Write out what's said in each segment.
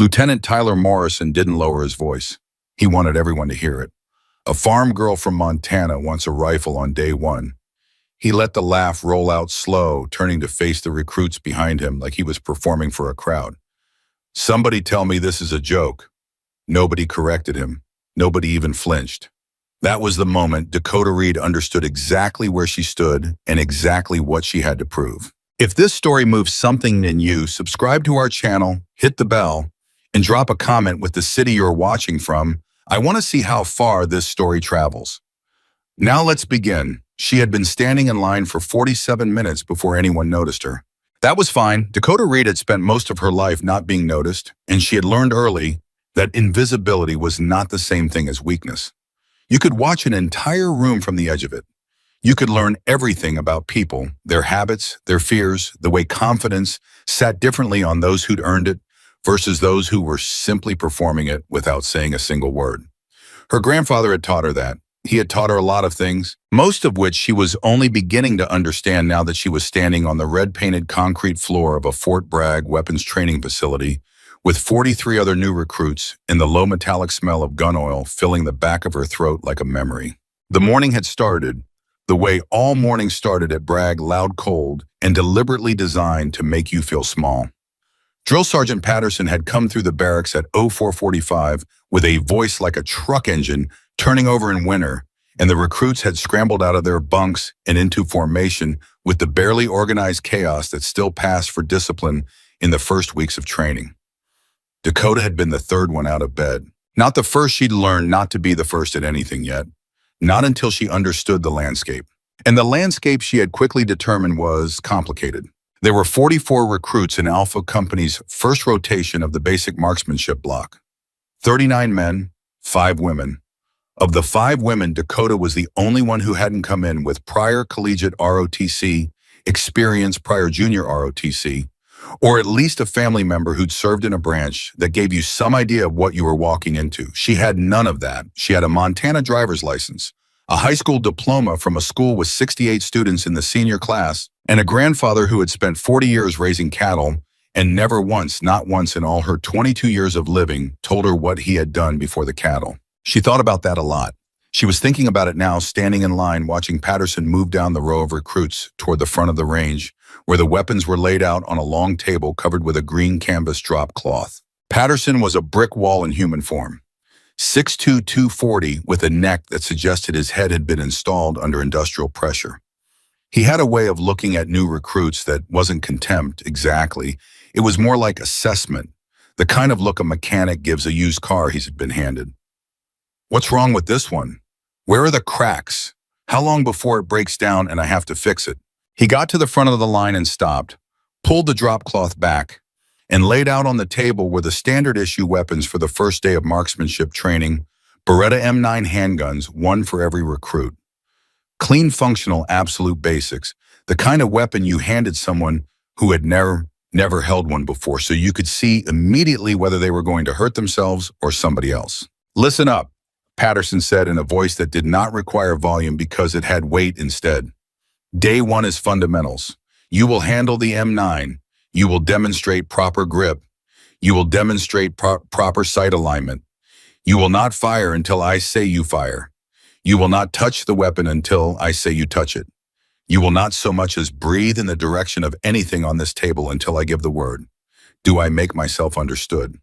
Lieutenant Tyler Morrison didn't lower his voice. He wanted everyone to hear it. A farm girl from Montana wants a rifle on day one. He let the laugh roll out slow, turning to face the recruits behind him like he was performing for a crowd. Somebody tell me this is a joke. Nobody corrected him. Nobody even flinched. That was the moment Dakota Reed understood exactly where she stood and exactly what she had to prove. If this story moves something in you, subscribe to our channel, hit the bell, and drop a comment with the city you're watching from. I want to see how far this story travels. Now let's begin. She had been standing in line for 47 minutes before anyone noticed her. That was fine. Dakota Reed had spent most of her life not being noticed, and she had learned early that invisibility was not the same thing as weakness. You could watch an entire room from the edge of it. You could learn everything about people, their habits, their fears, the way confidence sat differently on those who'd earned it versus those who were simply performing it without saying a single word. Her grandfather had taught her that. He had taught her a lot of things, most of which she was only beginning to understand now that she was standing on the red-painted concrete floor of a Fort Bragg weapons training facility with 43 other new recruits and the low metallic smell of gun oil filling the back of her throat like a memory. The morning had started, the way all mornings started at Bragg, loud, cold, and deliberately designed to make you feel small. Drill Sergeant Patterson had come through the barracks at 0445 with a voice like a truck engine turning over in winter, and the recruits had scrambled out of their bunks and into formation with the barely organized chaos that still passed for discipline in the first weeks of training. Dakota had been the third one out of bed. Not the first. She'd learned not to be the first at anything yet. Not until she understood the landscape. And the landscape she had quickly determined was complicated. There were 44 recruits in Alpha Company's first rotation of the basic marksmanship block. 39 men, 5 women. Of the 5 women, Dakota was the only one who hadn't come in with prior collegiate ROTC, experience prior junior ROTC, or at least a family member who'd served in a branch that gave you some idea of what you were walking into. She had none of that. She had a Montana driver's license, a high school diploma from a school with 68 students in the senior class, and a grandfather who had spent 40 years raising cattle and never once, not once in all her 22 years of living, told her what he had done before the cattle. She thought about that a lot. She was thinking about it now, standing in line, watching Patterson move down the row of recruits toward the front of the range, where the weapons were laid out on a long table covered with a green canvas drop cloth. Patterson was a brick wall in human form. 6'2", 240, with a neck that suggested his head had been installed under industrial pressure. He had a way of looking at new recruits that wasn't contempt, exactly. It was more like assessment, the kind of look a mechanic gives a used car he's been handed. What's wrong with this one? Where are the cracks? How long before it breaks down and I have to fix it? He got to the front of the line and stopped, pulled the drop cloth back, and laid out on the table were the standard issue weapons for the first day of marksmanship training, Beretta M9 handguns, one for every recruit. Clean, functional, absolute basics, the kind of weapon you handed someone who had never held one before, so you could see immediately whether they were going to hurt themselves or somebody else. Listen up, Patterson said in a voice that did not require volume because it had weight instead. Day one is fundamentals. You will handle the M9. You will demonstrate proper grip. You will demonstrate proper sight alignment. You will not fire until I say you fire. You will not touch the weapon until I say you touch it. You will not so much as breathe in the direction of anything on this table until I give the word. Do I make myself understood?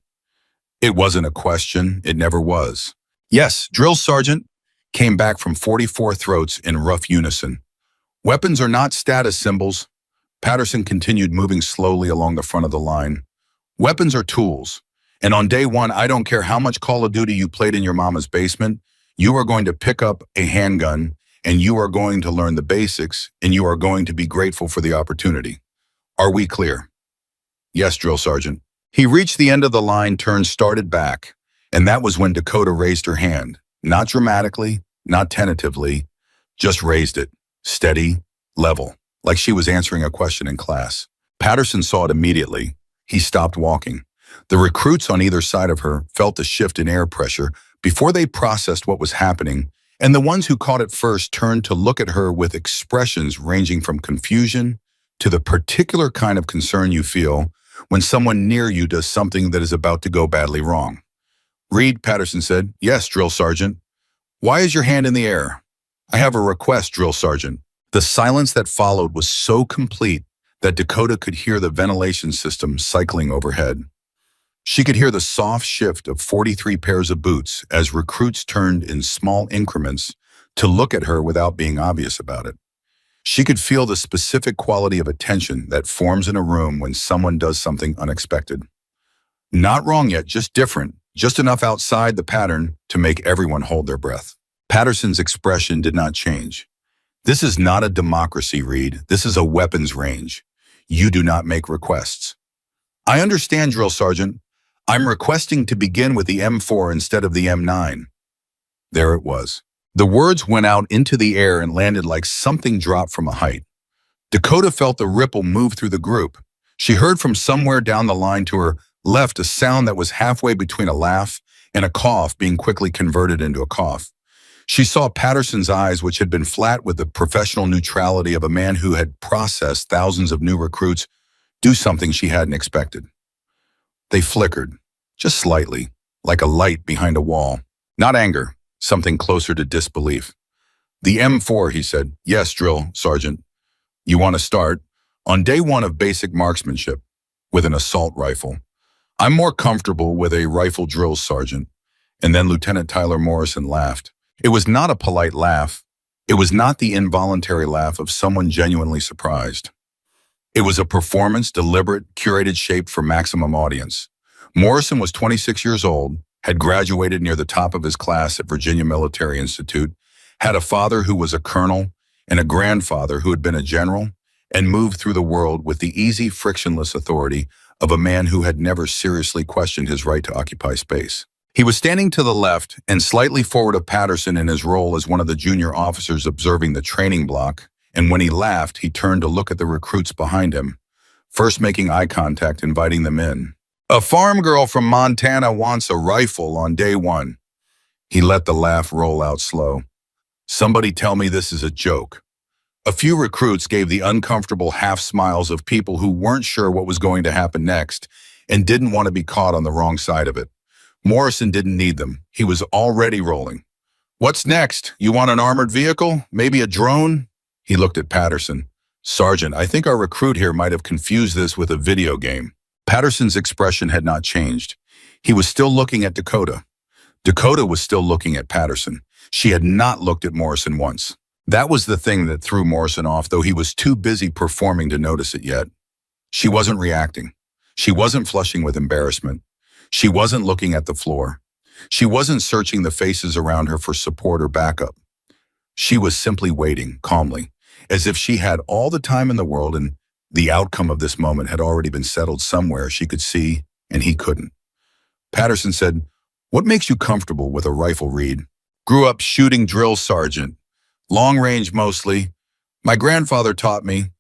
It wasn't a question. It never was. Yes, drill sergeant, came back from 44 throats in rough unison. Weapons are not status symbols. Patterson continued moving slowly along the front of the line. Weapons are tools. And on day one, I don't care how much Call of Duty you played in your mama's basement, you are going to pick up a handgun and you are going to learn the basics and you are going to be grateful for the opportunity. Are we clear? Yes, drill sergeant. He reached the end of the line, turned, started back. And that was when Dakota raised her hand. Not dramatically, not tentatively, just raised it. Steady, level, like she was answering a question in class. Patterson saw it immediately. He stopped walking. The recruits on either side of her felt the shift in air pressure before they processed what was happening, and the ones who caught it first turned to look at her with expressions ranging from confusion to the particular kind of concern you feel when someone near you does something that is about to go badly wrong. Reed, Patterson said. Yes, Drill Sergeant. Why is your hand in the air? I have a request, Drill Sergeant. The silence that followed was so complete that Dakota could hear the ventilation system cycling overhead. She could hear the soft shift of 43 pairs of boots as recruits turned in small increments to look at her without being obvious about it. She could feel the specific quality of attention that forms in a room when someone does something unexpected. Not wrong yet, just different, just enough outside the pattern to make everyone hold their breath. Patterson's expression did not change. This is not a democracy, Reed. This is a weapons range. You do not make requests. I understand, Drill Sergeant. I'm requesting to begin with the M4 instead of the M9. There it was. The words went out into the air and landed like something dropped from a height. Dakota felt the ripple move through the group. She heard from somewhere down the line to her left a sound that was halfway between a laugh and a cough being quickly converted into a cough. She saw Patterson's eyes, which had been flat with the professional neutrality of a man who had processed thousands of new recruits, do something she hadn't expected. They flickered, just slightly, like a light behind a wall. Not anger, something closer to disbelief. The M4, he said. Yes, Drill Sergeant. You want to start? On day one of basic marksmanship, with an assault rifle. I'm more comfortable with a rifle, Drill Sergeant. And then Lieutenant Tyler Morrison laughed. It was not a polite laugh. It was not the involuntary laugh of someone genuinely surprised. It was a performance, deliberate, curated, shaped for maximum audience. Morrison was 26 years old, had graduated near the top of his class at Virginia Military Institute, had a father who was a colonel and a grandfather who had been a general, and moved through the world with the easy, frictionless authority of a man who had never seriously questioned his right to occupy space. He was standing to the left and slightly forward of Patterson in his role as one of the junior officers observing the training block, and when he laughed, he turned to look at the recruits behind him, first making eye contact, inviting them in. A farm girl from Montana wants a rifle on day one. He let the laugh roll out slow. Somebody tell me this is a joke. A few recruits gave the uncomfortable half smiles of people who weren't sure what was going to happen next and didn't want to be caught on the wrong side of it. Morrison didn't need them. He was already rolling. What's next? You want an armored vehicle? Maybe a drone? He looked at Patterson. Sergeant, I think our recruit here might have confused this with a video game. Patterson's expression had not changed. He was still looking at Dakota. Dakota was still looking at Patterson. She had not looked at Morrison once. That was the thing that threw Morrison off, though he was too busy performing to notice it yet. She wasn't reacting. She wasn't flushing with embarrassment. She wasn't looking at the floor. She wasn't searching the faces around her for support or backup. She was simply waiting, calmly, as if she had all the time in the world and the outcome of this moment had already been settled somewhere she could see and he couldn't. Patterson said, "What makes you comfortable with a rifle, Reed?" "Grew up shooting, Drill Sergeant. Long range mostly. My grandfather taught me."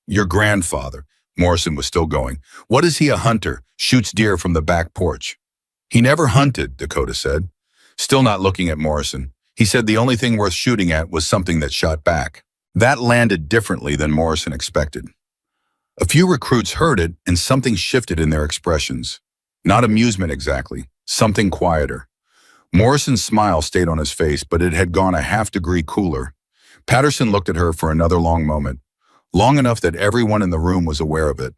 "Your grandfather?" Morrison was still going. "What is he, a hunter? Shoots deer from the back porch." "He never hunted," Dakota said. Still not looking at Morrison. He said the only thing worth shooting at was something that shot back. That landed differently than Morrison expected. A few recruits heard it and something shifted in their expressions. Not amusement exactly, something quieter. Morrison's smile stayed on his face, but it had gone a half-degree cooler. Patterson looked at her for another long moment. Long enough that everyone in the room was aware of it.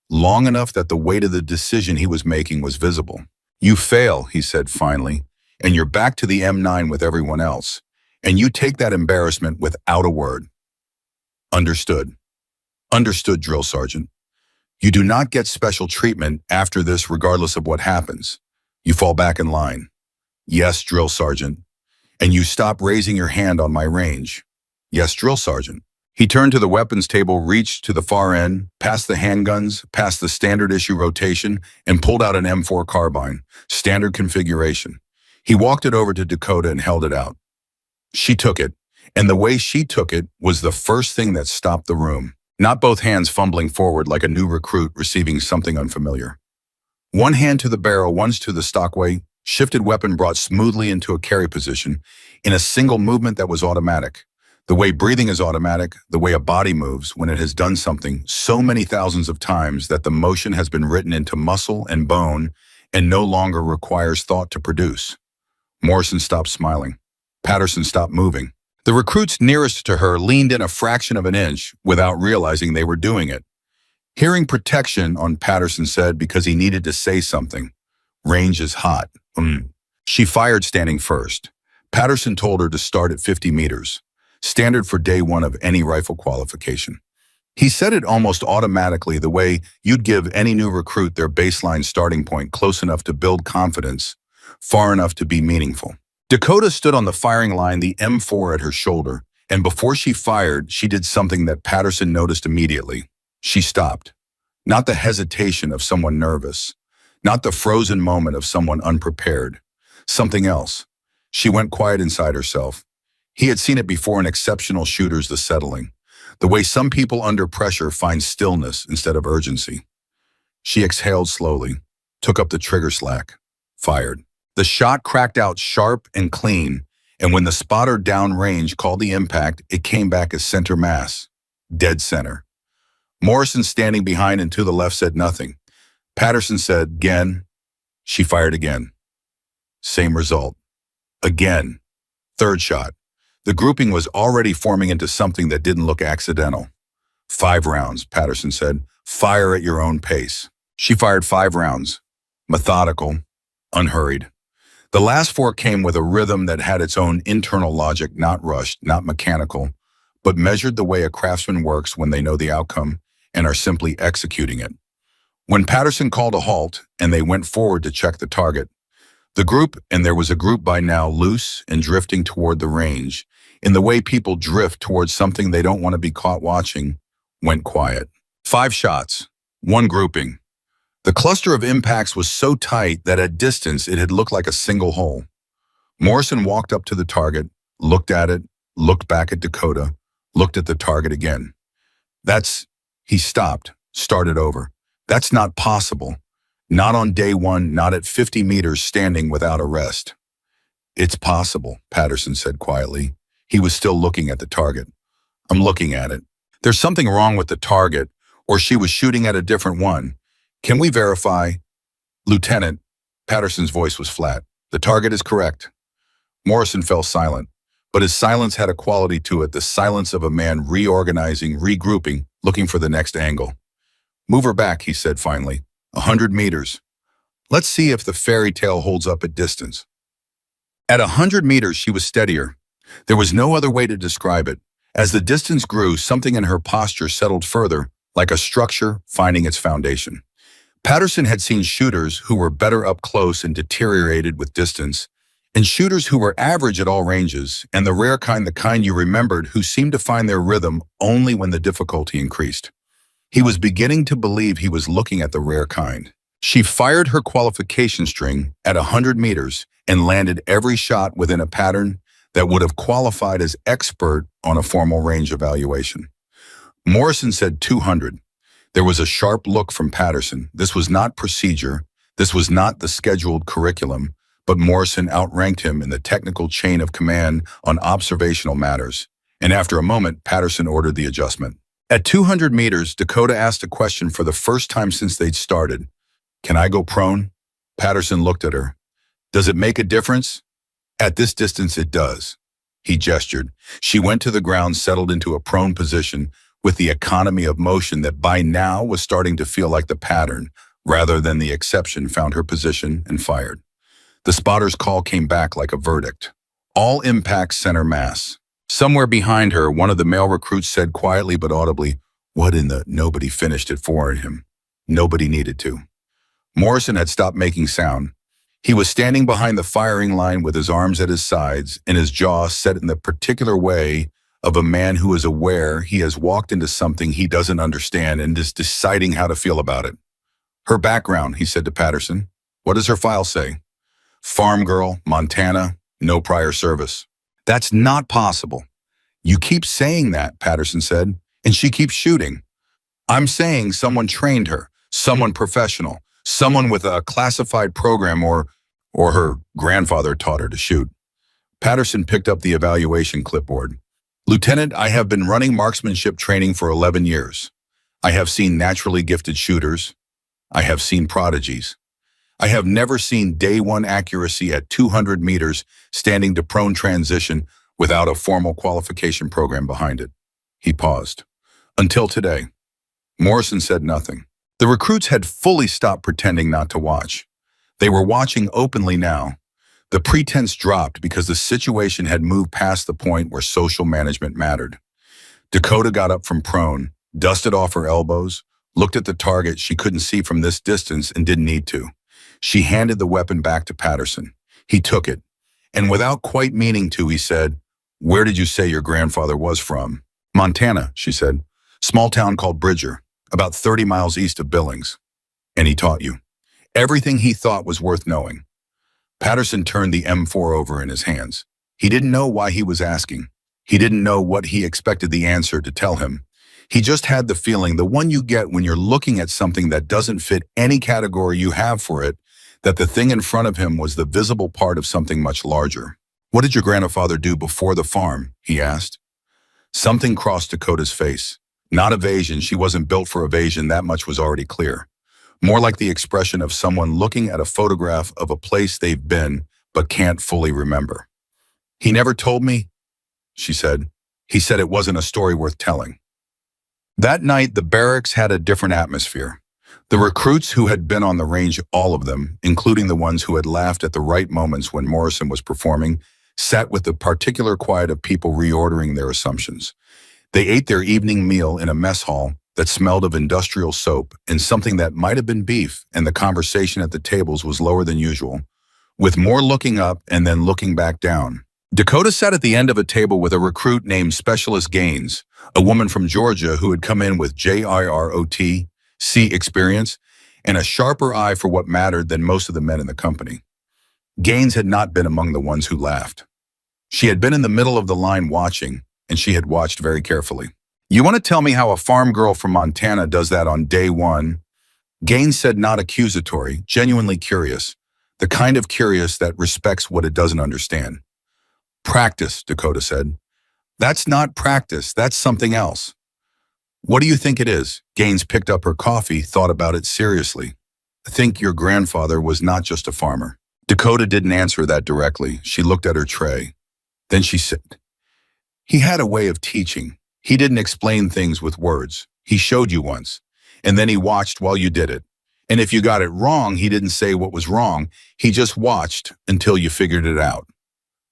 Long enough that the weight of the decision he was making was visible. "You fail," he said finally, "and you're back to the M9 with everyone else. And you take that embarrassment without a word." "Understood." "Understood, Drill Sergeant. You do not get special treatment after this regardless of what happens. You fall back in line." "Yes, Drill Sergeant." "And you stop raising your hand on my range." "Yes, Drill Sergeant." He turned to the weapons table, reached to the far end, past the handguns, past the standard issue rotation, and pulled out an M4 carbine, standard configuration. He walked it over to Dakota and held it out. She took it, and the way she took it was the first thing that stopped the room. Not both hands fumbling forward like a new recruit receiving something unfamiliar. One hand to the barrel, one's to the stockway, shifted weapon brought smoothly into a carry position in a single movement that was automatic. The way breathing is automatic, the way a body moves when it has done something so many thousands of times that the motion has been written into muscle and bone and no longer requires thought to produce. Morrison stopped smiling. Patterson stopped moving. The recruits nearest to her leaned in a fraction of an inch without realizing they were doing it. Hearing protection on Patterson said because he needed to say something. Range is hot. She fired standing first. Patterson told her to start at 50 meters, standard for day one of any rifle qualification. He said it almost automatically, the way you'd give any new recruit their baseline starting point close enough to build confidence, far enough to be meaningful. Dakota stood on the firing line, the M4 at her shoulder, and before she fired, she did something that Patterson noticed immediately. She stopped. Not the hesitation of someone nervous, not the frozen moment of someone unprepared. Something else. She went quiet inside herself. He had seen it before in exceptional shooters, the settling. The way some people under pressure find stillness instead of urgency. She exhaled slowly, took up the trigger slack, fired. The shot cracked out sharp and clean, and when the spotter downrange called the impact, it came back as center mass, dead center. Morrison, standing behind and to the left, said nothing. Patterson said, "Again." She fired again. Same result. Again. Third shot. The grouping was already forming into something that didn't look accidental. 5 rounds, Patterson said. Fire at your own pace. She fired 5 rounds. Methodical, unhurried. The last 4 came with a rhythm that had its own internal logic, not rushed, not mechanical, but measured the way a craftsman works when they know the outcome and are simply executing it. When Patterson called a halt and they went forward to check the target, the group, and there was a group by now loose and drifting toward the range, in the way people drift towards something they don't want to be caught watching, went quiet. 5 shots, 1 grouping. The cluster of impacts was so tight that at distance it had looked like a single hole. Morrison walked up to the target, looked at it, looked back at Dakota, looked at the target again. He stopped, started over. That's not possible. Not on day 1, not at 50 meters standing without a rest. It's possible, Patterson said quietly. He was still looking at the target. I'm looking at it. There's something wrong with the target, or she was shooting at a different one. Can we verify? Lieutenant, Patterson's voice was flat. The target is correct. Morrison fell silent, but his silence had a quality to it, the silence of a man reorganizing, regrouping, looking for the next angle. Move her back, he said finally. 100 meters. Let's see if the fairy tale holds up at distance. At 100 meters, she was steadier. There was no other way to describe it. As the distance grew, something in her posture settled further, like a structure finding its foundation. Patterson had seen shooters who were better up close and deteriorated with distance, and shooters who were average at all ranges, and the rare kind, the kind you remembered, who seemed to find their rhythm only when the difficulty increased. He was beginning to believe he was looking at the rare kind. She fired her qualification string at 100 meters and landed every shot within a pattern that would have qualified as expert on a formal range evaluation. Morrison said 200. There was a sharp look from Patterson. This was not procedure. This was not the scheduled curriculum, but Morrison outranked him in the technical chain of command on observational matters. And after a moment, Patterson ordered the adjustment. At 200 meters, Dakota asked a question for the first time since they'd started. Can I go prone? Patterson looked at her. Does it make a difference? At this distance, it does. He gestured. She went to the ground, settled into a prone position with the economy of motion that by now was starting to feel like the pattern, rather than the exception, found her position and fired. The spotter's call came back like a verdict. All impacts center mass. Somewhere behind her, one of the male recruits said quietly but audibly, "What in the—" Nobody finished it for him. Nobody needed to. Morrison had stopped making sound. He was standing behind the firing line with his arms at his sides and his jaw set in the particular way of a man who is aware he has walked into something he doesn't understand and is deciding how to feel about it. Her background, he said to Patterson. What does her file say? Farm girl, Montana, no prior service. That's not possible. You keep saying that, Patterson said, and she keeps shooting. I'm saying someone trained her, someone professional, someone with a classified program or her grandfather taught her to shoot. Patterson picked up the evaluation clipboard. Lieutenant, I have been running marksmanship training for 11 years. I have seen naturally gifted shooters. I have seen prodigies. I have never seen day one accuracy at 200 meters standing to prone transition without a formal qualification program behind it. He paused. Until today. Morrison said nothing. The recruits had fully stopped pretending not to watch. They were watching openly now. The pretense dropped because the situation had moved past the point where social management mattered. Dakota got up from prone, dusted off her elbows, looked at the target she couldn't see from this distance and didn't need to. She handed the weapon back to Patterson. He took it, and without quite meaning to, he said, "Where did you say your grandfather was from?" "Montana," she said. "Small town called Bridger, about 30 miles east of Billings." "And he taught you?" Everything he thought was worth knowing. Patterson turned the M4 over in his hands. He didn't know why he was asking. He didn't know what he expected the answer to tell him. He just had the feeling, the one you get when you're looking at something that doesn't fit any category you have for it, that the thing in front of him was the visible part of something much larger. "What did your grandfather do before the farm?" he asked. Something crossed Dakota's face. Not evasion, she wasn't built for evasion, that much was already clear. More like the expression of someone looking at a photograph of a place they've been but can't fully remember. "He never told me," she said. "He said it wasn't a story worth telling." That night, the barracks had a different atmosphere. The recruits who had been on the range, all of them, including the ones who had laughed at the right moments when Morrison was performing, sat with the particular quiet of people reordering their assumptions. They ate their evening meal in a mess hall that smelled of industrial soap and something that might have been beef, and the conversation at the tables was lower than usual, with more looking up and then looking back down. Dakota sat at the end of a table with a recruit named Specialist Gaines, a woman from Georgia who had come in with JIROTC experience and a sharper eye for what mattered than most of the men in the company. Gaines had not been among the ones who laughed. She had been in the middle of the line watching, and she had watched very carefully. "You want to tell me how a farm girl from Montana does that on day one?" Gaines said, not accusatory, genuinely curious, the kind of curious that respects what it doesn't understand. "Practice," Dakota said. "That's not practice, that's something else." "What do you think it is?" Gaines picked up her coffee, thought about it seriously. "I think your grandfather was not just a farmer." Dakota didn't answer that directly. She looked at her tray. Then she said, "He had a way of teaching. He didn't explain things with words. He showed you once, and then he watched while you did it. And if you got it wrong, he didn't say what was wrong. He just watched until you figured it out."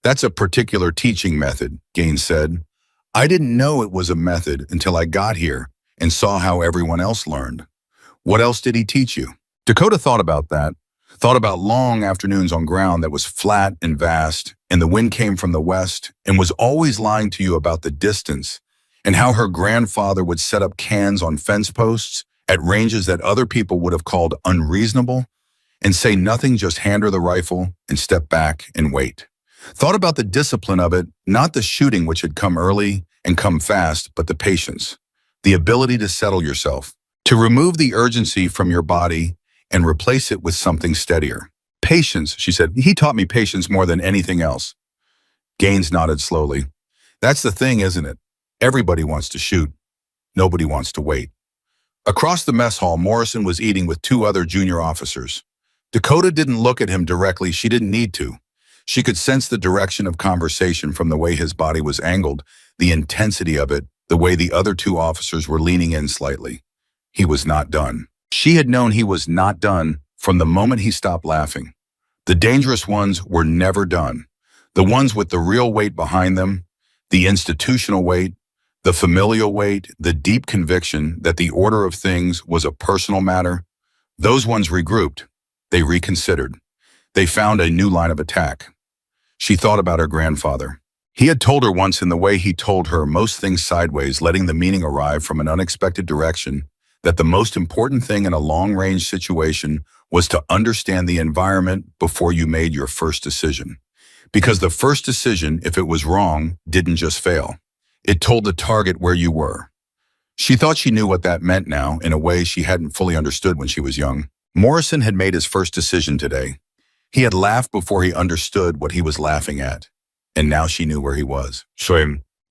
"That's a particular teaching method," Gaines said. "I didn't know it was a method until I got here and saw how everyone else learned." "What else did he teach you?" Dakota thought about that, thought about long afternoons on ground that was flat and vast, and the wind came from the west and was always lying to you about the distance, and how her grandfather would set up cans on fence posts at ranges that other people would have called unreasonable, and say nothing, just hand her the rifle and step back and wait. Thought about the discipline of it, not the shooting which had come early and come fast, but the patience, the ability to settle yourself, to remove the urgency from your body and replace it with something steadier. "Patience," she said. "He taught me patience more than anything else." Gaines nodded slowly. "That's the thing, isn't it? Everybody wants to shoot. Nobody wants to wait." Across the mess hall, Morrison was eating with two other junior officers. Dakota didn't look at him directly. She didn't need to. She could sense the direction of conversation from the way his body was angled, the intensity of it, the way the other two officers were leaning in slightly. He was not done. She had known he was not done from the moment he stopped laughing. The dangerous ones were never done. The ones with the real weight behind them, the institutional weight, the familial weight, the deep conviction that the order of things was a personal matter, those ones regrouped. They reconsidered. They found a new line of attack. She thought about her grandfather. He had told her once, in the way he told her most things sideways, letting the meaning arrive from an unexpected direction, that the most important thing in a long-range situation was to understand the environment before you made your first decision. Because the first decision, if it was wrong, didn't just fail. It told the target where you were. She thought she knew what that meant now, in a way she hadn't fully understood when she was young. Morrison had made his first decision today. He had laughed before he understood what he was laughing at, and now she knew where he was. So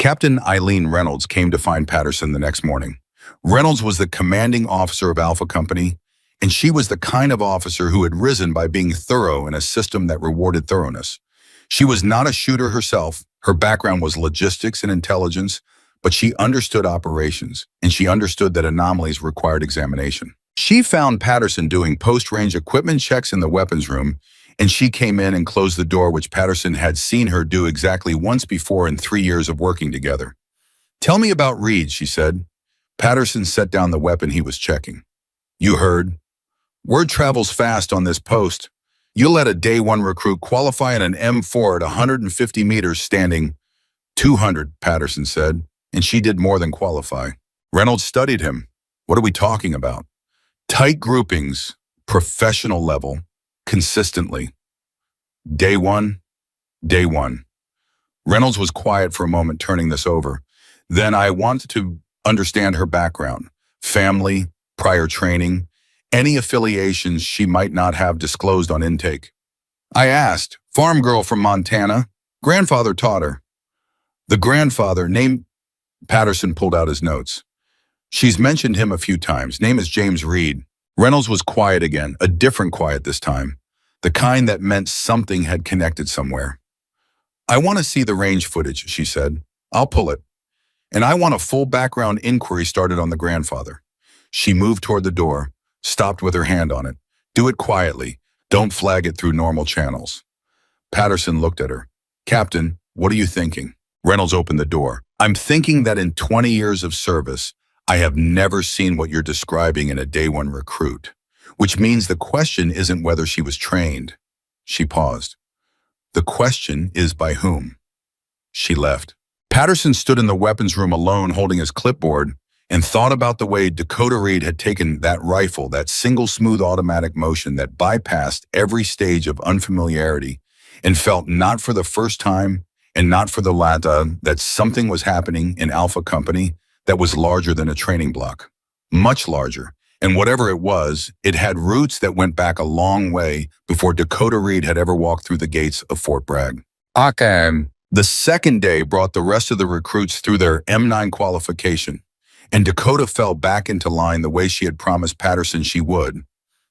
Captain Eileen Reynolds came to find Patterson the next morning. Reynolds was the commanding officer of Alpha Company, and she was the kind of officer who had risen by being thorough in a system that rewarded thoroughness. She was not a shooter herself. Her background was logistics and intelligence, but she understood operations, and she understood that anomalies required examination. She found Patterson doing post-range equipment checks in the weapons room, and she came in and closed the door, which Patterson had seen her do exactly once before in 3 years of working together. "Tell me about Reed," she said. Patterson set down the weapon he was checking. "You heard. Word travels fast on this post. You let a day one recruit qualify in an M4 at 150 meters standing 200, Patterson said, and she did more than qualify. Reynolds studied him. What are we talking about? Tight groupings, professional level, consistently. Day one, day one. Reynolds was quiet for a moment, turning this over. Then I wanted to understand her background, family, prior training, any affiliations she might not have disclosed on intake. I asked, farm girl from Montana, grandfather taught her. The grandfather, name, Patterson pulled out his notes. She's mentioned him a few times. Name is James Reed. Reynolds was quiet again, a different quiet this time, the kind that meant something had connected somewhere. I want to see the range footage, she said. I'll pull it. And I want a full background inquiry started on the grandfather. She moved toward the door, stopped with her hand on it. Do it quietly. Don't flag it through normal channels. Patterson looked at her. Captain, what are you thinking? Reynolds opened the door. I'm thinking that in 20 years of service, I have never seen what you're describing in a day one recruit, which means the question isn't whether she was trained. She paused. The question is by whom? She left. Patterson stood in the weapons room alone, holding his clipboard, and thought about the way Dakota Reed had taken that rifle, that single smooth automatic motion that bypassed every stage of unfamiliarity, and felt not for the first time and not for the last that something was happening in Alpha Company that was larger than a training block, much larger. And whatever it was, it had roots that went back a long way before Dakota Reed had ever walked through the gates of Fort Bragg. The second day brought the rest of the recruits through their M9 qualification, and Dakota fell back into line the way she had promised Patterson she would.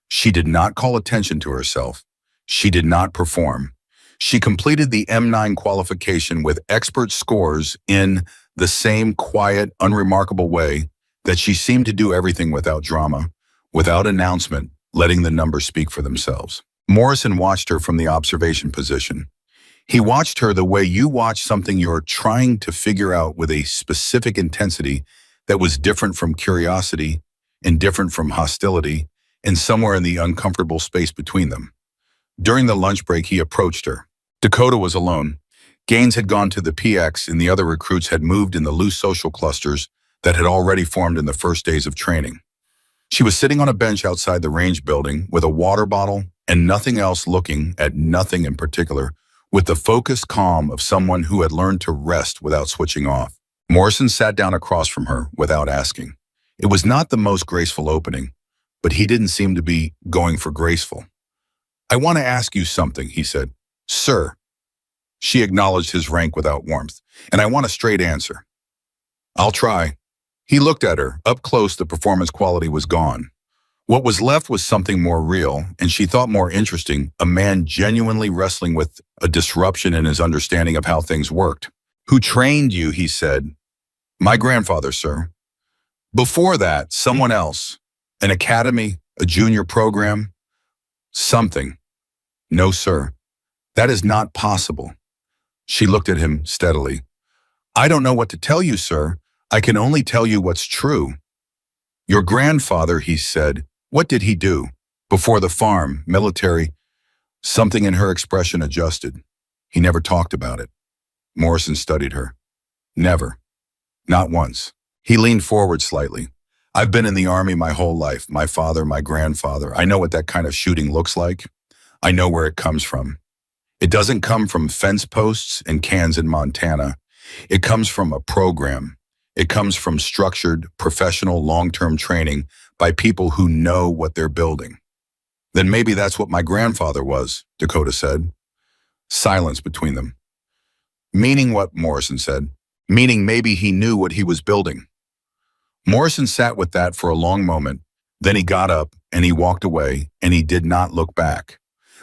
She did not call attention to herself. She did not perform. She completed the M9 qualification with expert scores in the same quiet, unremarkable way that she seemed to do everything without drama, without announcement, letting the numbers speak for themselves. Morrison watched her from the observation position. He watched her the way you watch something you're trying to figure out with a specific intensity that was different from curiosity and different from hostility and somewhere in the uncomfortable space between them. During the lunch break, he approached her. Dakota was alone. Gaines had gone to the PX and the other recruits had moved in the loose social clusters that had already formed in the first days of training. She was sitting on a bench outside the range building with a water bottle and nothing else, looking at nothing in particular, with the focused calm of someone who had learned to rest without switching off. Morrison sat down across from her without asking. It was not the most graceful opening, but he didn't seem to be going for graceful. I want to ask you something, he said. Sir. She acknowledged his rank without warmth, and I want a straight answer. I'll try. He looked at her. Up close, the performance quality was gone. What was left was something more real, and she thought more interesting, a man genuinely wrestling with a disruption in his understanding of how things worked. Who trained you, he said. My grandfather, sir. Before that, someone else. An academy, a junior program, something. No, sir. That is not possible. She looked at him steadily. I don't know what to tell you, sir. I can only tell you what's true. Your grandfather, he said, what did he do? Before the farm, military. Something in her expression adjusted. He never talked about it. Morrison studied her. Never. Not once. He leaned forward slightly. I've been in the Army my whole life. My father, my grandfather. I know what that kind of shooting looks like. I know where it comes from. It doesn't come from fence posts and cans in Montana. It comes from a program. It comes from structured, professional, long-term training by people who know what they're building. Then maybe that's what my grandfather was, Dakota said. Silence between them. Meaning what? Morrison said. meaning maybe he knew what he was building. Morrison sat with that for a long moment. Then he got up and he walked away, and he did not look back.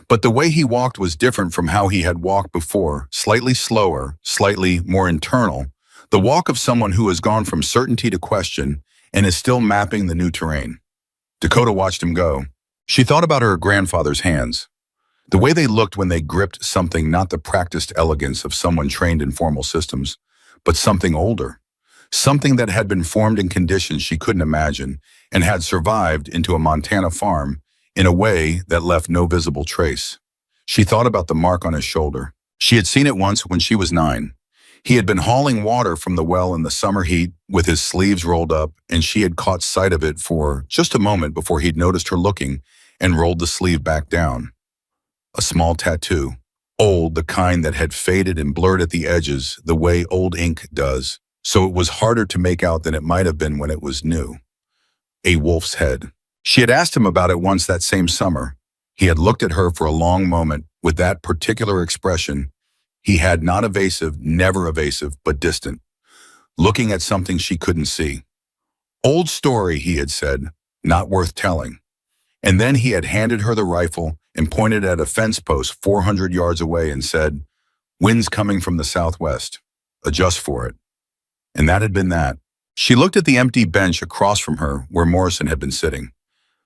But the way he walked was different from how he had walked before, slightly slower, slightly more internal, the walk of someone who has gone from certainty to question and is still mapping the new terrain. Dakota watched him go. She thought about her grandfather's hands, the way they looked when they gripped something, not the practiced elegance of someone trained in formal systems, but something older, something that had been formed in conditions she couldn't imagine and had survived into a Montana farm in a way that left no visible trace. She thought about the mark on his shoulder. She had seen it once when she was 9. He had been hauling water from the well in the summer heat with his sleeves rolled up, and she had caught sight of it for just a moment before he'd noticed her looking and rolled the sleeve back down. A small tattoo, old, the kind that had faded and blurred at the edges the way old ink does, so it was harder to make out than it might have been when it was new. A wolf's head. She had asked him about it once that same summer. He had looked at her for a long moment with that particular expression. He had not evasive, never evasive, but distant, looking at something she couldn't see. Old story, he had said, not worth telling. And then he had handed her the rifle and pointed at a fence post 400 yards away and said, "Wind's coming from the southwest. Adjust for it." And that had been that. She looked at the empty bench across from her where Morrison had been sitting.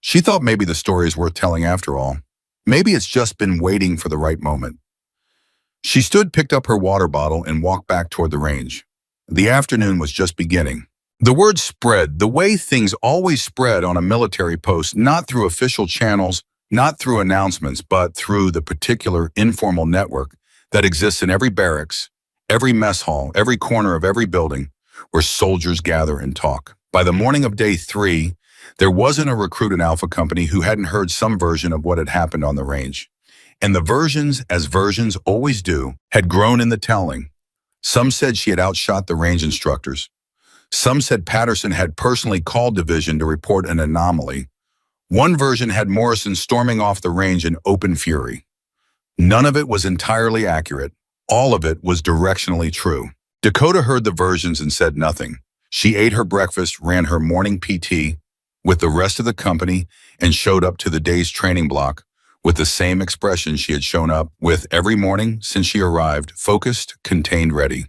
She thought maybe the story is worth telling after all. Maybe it's just been waiting for the right moment. She stood, picked up her water bottle, and walked back toward the range. The afternoon was just beginning. The word spread, the way things always spread on a military post, not through official channels, not through announcements, but through the particular informal network that exists in every barracks, every mess hall, every corner of every building, where soldiers gather and talk. By the morning of day 3, there wasn't a recruit in Alpha Company who hadn't heard some version of what had happened on the range. And the versions, as versions always do, had grown in the telling. Some said she had outshot the range instructors. Some said Patterson had personally called division to report an anomaly. One version had Morrison storming off the range in open fury. None of it was entirely accurate. All of it was directionally true. Dakota heard the versions and said nothing. She ate her breakfast, ran her morning PT with the rest of the company, and showed up to the day's training block with the same expression she had shown up with every morning since she arrived, focused, contained, ready.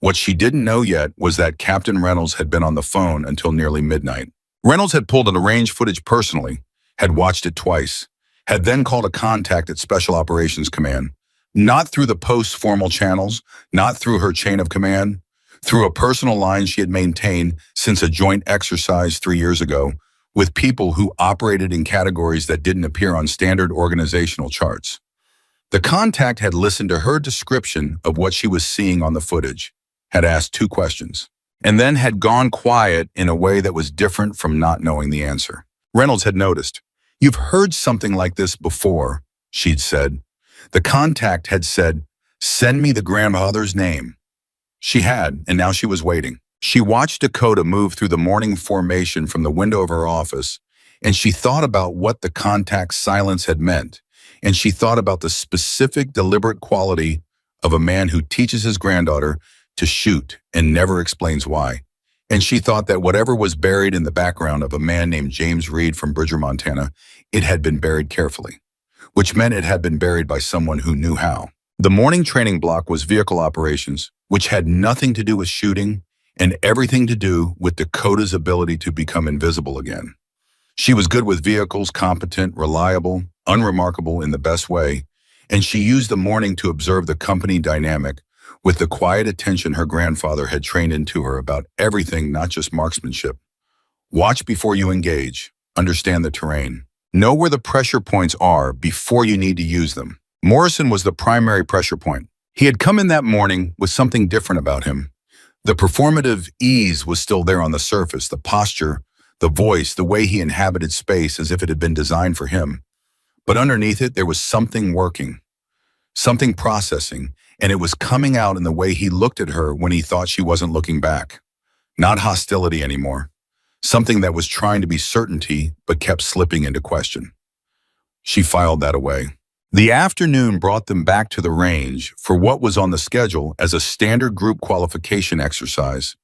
What she didn't know yet was that Captain Reynolds had been on the phone until nearly midnight. Reynolds had pulled the range footage personally, had watched it twice, had then called a contact at Special Operations Command, not through the post's formal channels, not through her chain of command, through a personal line she had maintained since a joint exercise 3 years ago with people who operated in categories that didn't appear on standard organizational charts. The contact had listened to her description of what she was seeing on the footage, had asked 2 questions, and then had gone quiet in a way that was different from not knowing the answer. Reynolds had noticed. "You've heard something like this before," she'd said. The contact had said, "Send me the grandfather's name." She had, and now she was waiting. She watched Dakota move through the morning formation from the window of her office, and she thought about what the contact's silence had meant, and she thought about the specific, deliberate quality of a man who teaches his granddaughter to shoot and never explains why. And she thought that whatever was buried in the background of a man named James Reed from Bridger, Montana, it had been buried carefully, which meant it had been buried by someone who knew how. The morning training block was vehicle operations, which had nothing to do with shooting and everything to do with Dakota's ability to become invisible again. She was good with vehicles, competent, reliable, unremarkable in the best way, and she used the morning to observe the company dynamic with the quiet attention her grandfather had trained into her about everything, not just marksmanship. Watch before you engage. Understand the terrain. Know where the pressure points are before you need to use them. Morrison was the primary pressure point. He had come in that morning with something different about him. The performative ease was still there on the surface, the posture, the voice, the way he inhabited space as if it had been designed for him. But underneath it, there was something working, something processing, and it was coming out in the way he looked at her when he thought she wasn't looking back. Not hostility anymore. Something that was trying to be certainty but kept slipping into question. She filed that away. The afternoon brought them back to the range for what was on the schedule as a standard group qualification exercise.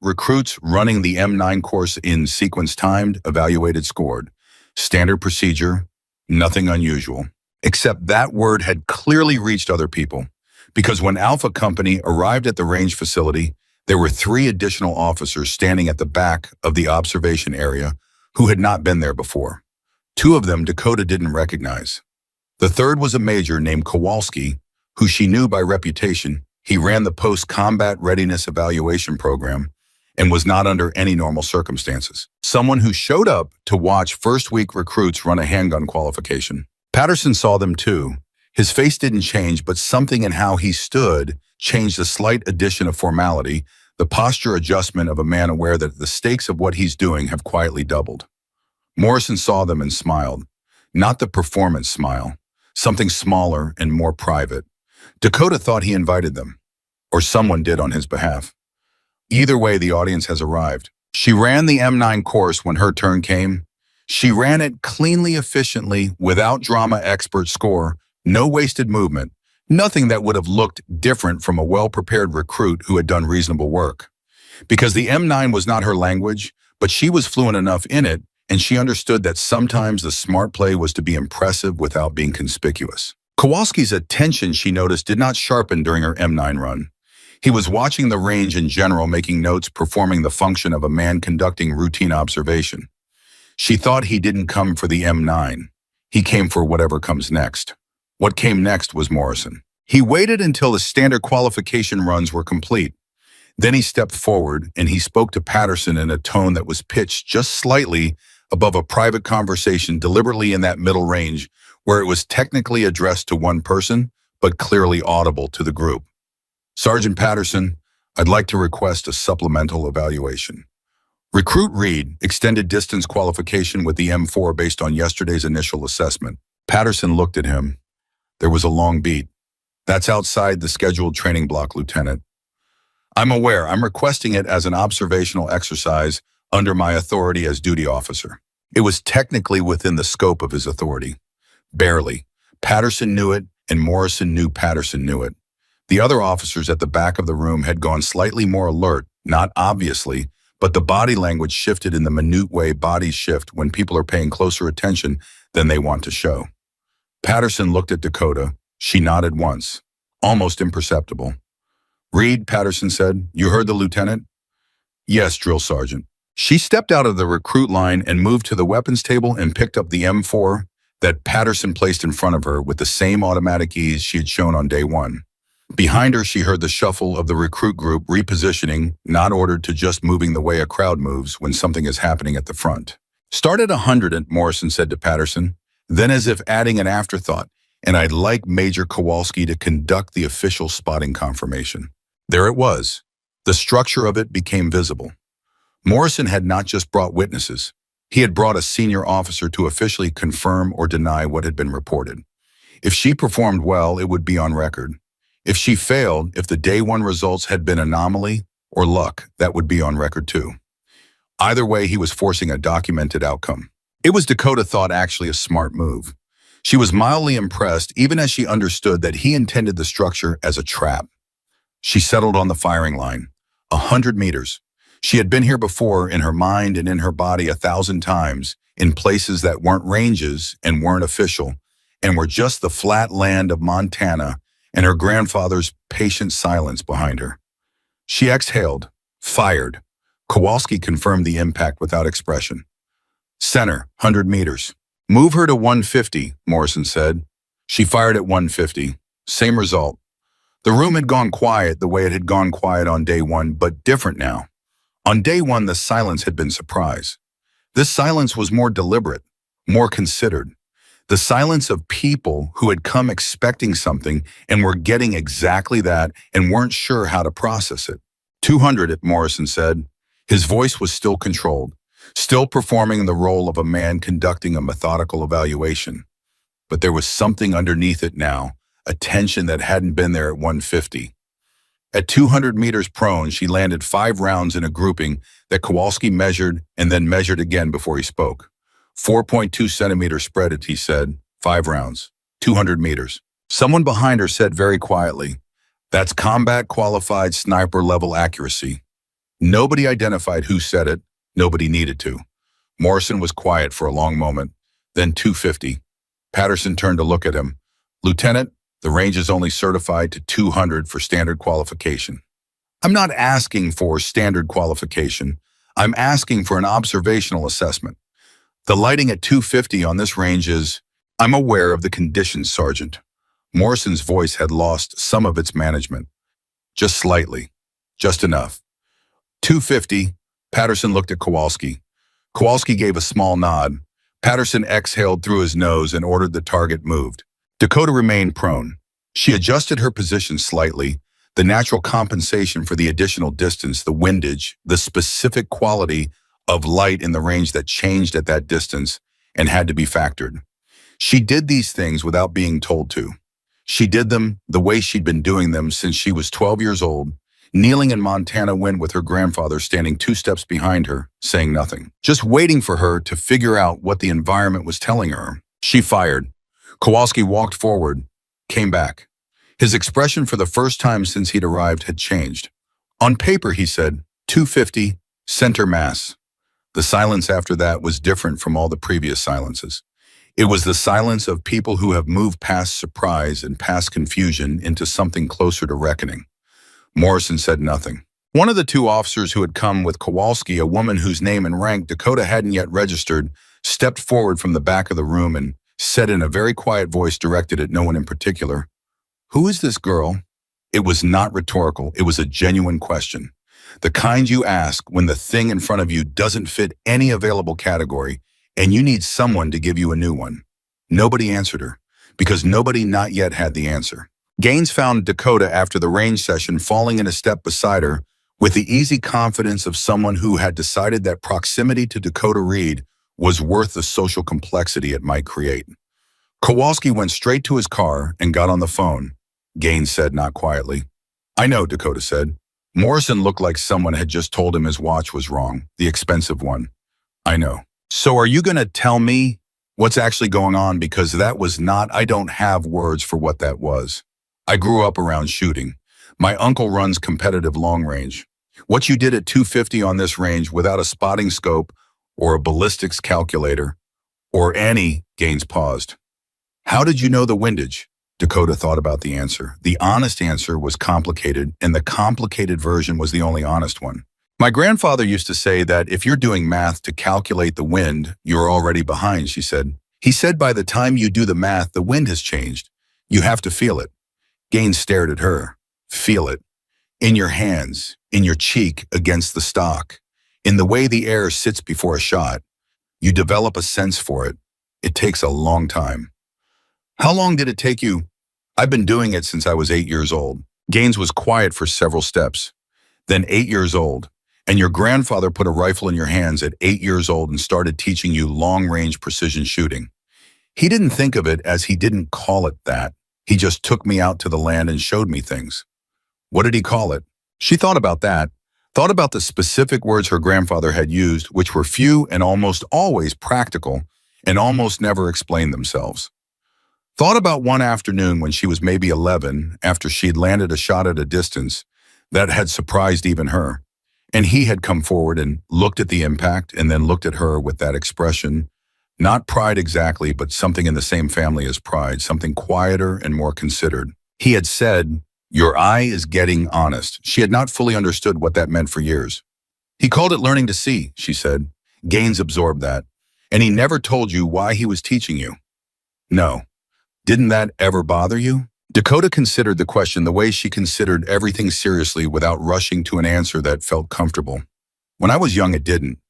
Recruits running the M9 course in sequence timed, evaluated, scored. Standard procedure, nothing unusual. Except that word had clearly reached other people, because when Alpha Company arrived at the range facility, there were 3 additional officers standing at the back of the observation area who had not been there before. 2 of them Dakota didn't recognize. The third was a major named Kowalski, who she knew by reputation. He ran the post-combat readiness evaluation program and was not under any normal circumstances. Someone who showed up to watch first-week recruits run a handgun qualification. Patterson saw them too. His face didn't change, but something in how he stood changed, a slight addition of formality, the posture adjustment of a man aware that the stakes of what he's doing have quietly doubled. Morrison saw them and smiled. Not the performance smile. Something smaller and more private. Dakota thought he invited them, or someone did on his behalf. Either way, the audience has arrived. She ran the M9 course when her turn came. She ran it cleanly, efficiently, without drama, expert score, no wasted movement, nothing that would have looked different from a well-prepared recruit who had done reasonable work. Because the M9 was not her language, but she was fluent enough in it, and she understood that sometimes the smart play was to be impressive without being conspicuous. Kowalski's attention, she noticed, did not sharpen during her M9 run. He was watching the range in general, making notes, performing the function of a man conducting routine observation. She thought he didn't come for the M9. He came for whatever comes next. What came next was Morrison. He waited until the standard qualification runs were complete. Then he stepped forward and he spoke to Patterson in a tone that was pitched just slightly above a private conversation, deliberately in that middle range where it was technically addressed to one person, but clearly audible to the group. Sergeant Patterson, I'd like to request a supplemental evaluation. Recruit Reed, extended distance qualification with the M4 based on yesterday's initial assessment. Patterson looked at him. There was a long beat. That's outside the scheduled training block, Lieutenant. I'm aware. I'm requesting it as an observational exercise under my authority as duty officer. It was technically within the scope of his authority. Barely. Patterson knew it, and Morrison knew Patterson knew it. The other officers at the back of the room had gone slightly more alert, not obviously, but the body language shifted in the minute way bodies shift when people are paying closer attention than they want to show. Patterson looked at Dakota. She nodded once, almost imperceptible. Reed, Patterson said, you heard the lieutenant? Yes, drill sergeant. She stepped out of the recruit line and moved to the weapons table and picked up the M4 that Patterson placed in front of her with the same automatic ease she had shown on day 1. Behind her, she heard the shuffle of the recruit group repositioning, not ordered to just moving the way a crowd moves when something is happening at the front. Start at 100, Morrison said to Patterson. Then, as if adding an afterthought, and I'd like Major Kowalski to conduct the official spotting confirmation. There it was. The structure of it became visible. Morrison had not just brought witnesses. He had brought a senior officer to officially confirm or deny what had been reported. If she performed well, it would be on record. If she failed, if the day 1 results had been anomaly or luck, that would be on record too. Either way, he was forcing a documented outcome. It was, Dakota thought, actually a smart move. She was mildly impressed, even as she understood that he intended the structure as a trap. She settled on the firing line. 100 meters. She had been here before, in her mind and in her body 1,000 times, in places that weren't ranges and weren't official, and were just the flat land of Montana and her grandfather's patient silence behind her. She exhaled, fired. Kowalski confirmed the impact without expression. Center, 100 meters. Move her to 150, Morrison said. She fired at 150. Same result. The room had gone quiet the way it had gone quiet on day 1, but different now. On day 1, the silence had been surprise. This silence was more deliberate, more considered. The silence of people who had come expecting something and were getting exactly that and weren't sure how to process it. 200, Morrison said. His voice was still controlled, still performing the role of a man conducting a methodical evaluation. But there was something underneath it now, a tension that hadn't been there at 150. At 200 meters prone, she landed 5 rounds in a grouping that Kowalski measured and then measured again before he spoke. 4.2 centimeter spread, he said. 5 rounds. 200 meters. Someone behind her said very quietly, "That's combat qualified sniper level accuracy." Nobody identified who said it. Nobody needed to. Morrison was quiet for a long moment. Then 250. Patterson turned to look at him. "Lieutenant, the range is only certified to 200 for standard qualification." "I'm not asking for standard qualification. I'm asking for an observational assessment. The lighting at 250 on this range is—" "I'm aware of the conditions, Sergeant." Morrison's voice had lost some of its management. "Just slightly. Just enough." 250. Patterson looked at Kowalski. Kowalski gave a small nod. Patterson exhaled through his nose and ordered the target moved. Dakota remained prone. She adjusted her position slightly, the natural compensation for the additional distance, the windage, the specific quality of light in the range that changed at that distance and had to be factored. She did these things without being told to. She did them the way she'd been doing them since she was 12 years old, kneeling in Montana wind with her grandfather standing 2 steps behind her, saying nothing, just waiting for her to figure out what the environment was telling her. She fired. Kowalski walked forward, came back. His expression for the first time since he'd arrived had changed. "On paper," he said, 250, center mass." The silence after that was different from all the previous silences. It was the silence of people who have moved past surprise and past confusion into something closer to reckoning. Morrison said nothing. One of the 2 officers who had come with Kowalski, a woman whose name and rank Dakota hadn't yet registered, stepped forward from the back of the room and said in a very quiet voice directed at no one in particular, "Who is this girl?" It was not rhetorical. It was a genuine question. The kind you ask when the thing in front of you doesn't fit any available category and you need someone to give you a new one. Nobody answered her, because nobody not yet had the answer. Gaines found Dakota after the range session falling in a step beside her with the easy confidence of someone who had decided that proximity to Dakota Reed was worth the social complexity it might create. Kowalski went straight to his car and got on the phone. Gaines said not quietly. "I know," Dakota said. Morrison looked like someone had just told him his watch was wrong, the expensive one. "I know." "So are you going to tell me what's actually going on? Because that was not— I don't have words for what that was. I grew up around shooting. My uncle runs competitive long range. What you did at 250 on this range without a spotting scope or a ballistics calculator or any—" Gaines paused. "How did you know the windage?" Dakota thought about the answer. The honest answer was complicated, and the complicated version was the only honest one. "My grandfather used to say that if you're doing math to calculate the wind, you're already behind," she said. "He said by the time you do the math, the wind has changed. You have to feel it." Gaines stared at her. "Feel it. In your hands, in your cheek against the stock, in the way the air sits before a shot. You develop a sense for it. It takes a long time." "How long did it take you?" "I've been doing it since I was 8 years old." Gaines was quiet for several steps. "Then 8 years old. And your grandfather put a rifle in your hands at 8 years old and started teaching you long-range precision shooting. He didn't think of it as— he didn't call it that. He just took me out to the land and showed me things." "What did he call it?" She thought about that, thought about the specific words her grandfather had used, which were few and almost always practical and almost never explained themselves. Thought about one afternoon when she was maybe 11, after she'd landed a shot at a distance that had surprised even her. And he had come forward and looked at the impact and then looked at her with that expression. Not pride exactly, but something in the same family as pride, something quieter and more considered. He had said, "Your eye is getting honest." She had not fully understood what that meant for years. "He called it learning to see," she said. Gaines absorbed that. "And he never told you why he was teaching you?" "No." "Didn't that ever bother you?" Dakota considered the question the way she considered everything seriously without rushing to an answer that felt comfortable. "When I was young, it didn't.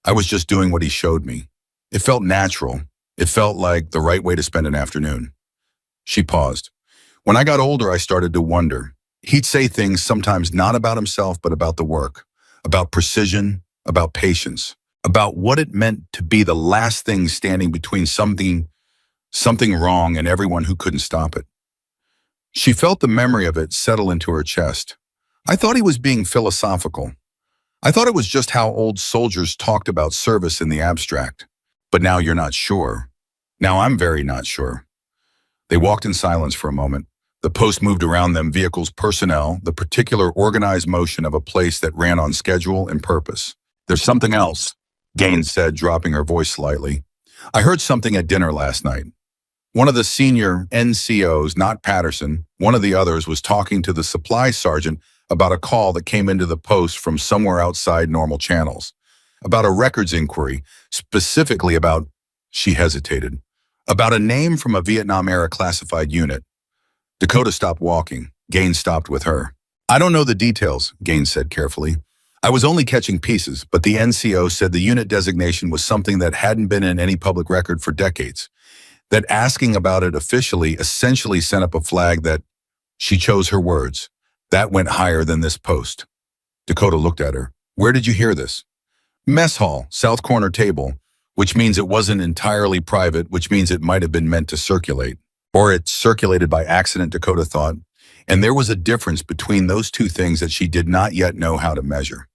I was just doing what he showed me. It felt natural. It felt like the right way to spend an afternoon." She paused. "When I got older, I started to wonder. He'd say things sometimes not about himself, but about the work, about precision, about patience, about what it meant to be the last thing standing between something wrong and everyone who couldn't stop it." She felt the memory of it settle into her chest. "I thought he was being philosophical. I thought it was just how old soldiers talked about service in the abstract. But now you're not sure. Now I'm very not sure." They walked in silence for a moment. The post moved around them, vehicles, personnel, the particular organized motion of a place that ran on schedule and purpose. There's something else, Gaines said, dropping her voice slightly. I heard something at dinner last night. One of the senior NCOs, not Patterson, one of the others was talking to the supply sergeant about a call that came into the post from somewhere outside normal channels, about a records inquiry, specifically about, she hesitated, about a name from a Vietnam-era classified unit. Dakota stopped walking. Gaines stopped with her. I don't know the details, Gaines said carefully. I was only catching pieces, but the NCO said the unit designation was something that hadn't been in any public record for decades, that asking about it officially essentially sent up a flag that, she chose her words, that went higher than this post. Dakota looked at her. Where did you hear this? Mess hall, south corner table, which means it wasn't entirely private, which means it might have been meant to circulate. Or it circulated by accident, Dakota thought, and there was a difference between those two things that she did not yet know how to measure.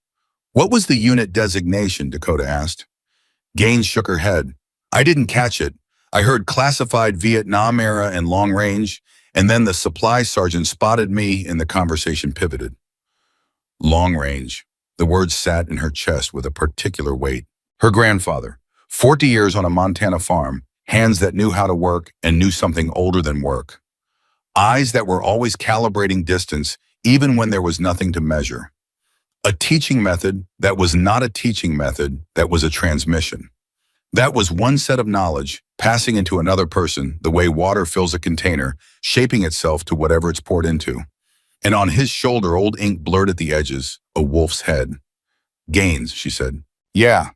What was the unit designation, Dakota asked. Gaines shook her head. I didn't catch it. I heard classified Vietnam era and long range, and then the supply sergeant spotted me and the conversation pivoted. Long range. The words sat in her chest with a particular weight. Her grandfather, 40 years on a Montana farm, hands that knew how to work and knew something older than work. Eyes that were always calibrating distance even when there was nothing to measure. A teaching method that was not a teaching method, that was a transmission. That was one set of knowledge passing into another person the way water fills a container, shaping itself to whatever it's poured into. And on his shoulder, old ink blurred at the edges, a wolf's head. Gaines, she said. Yeah.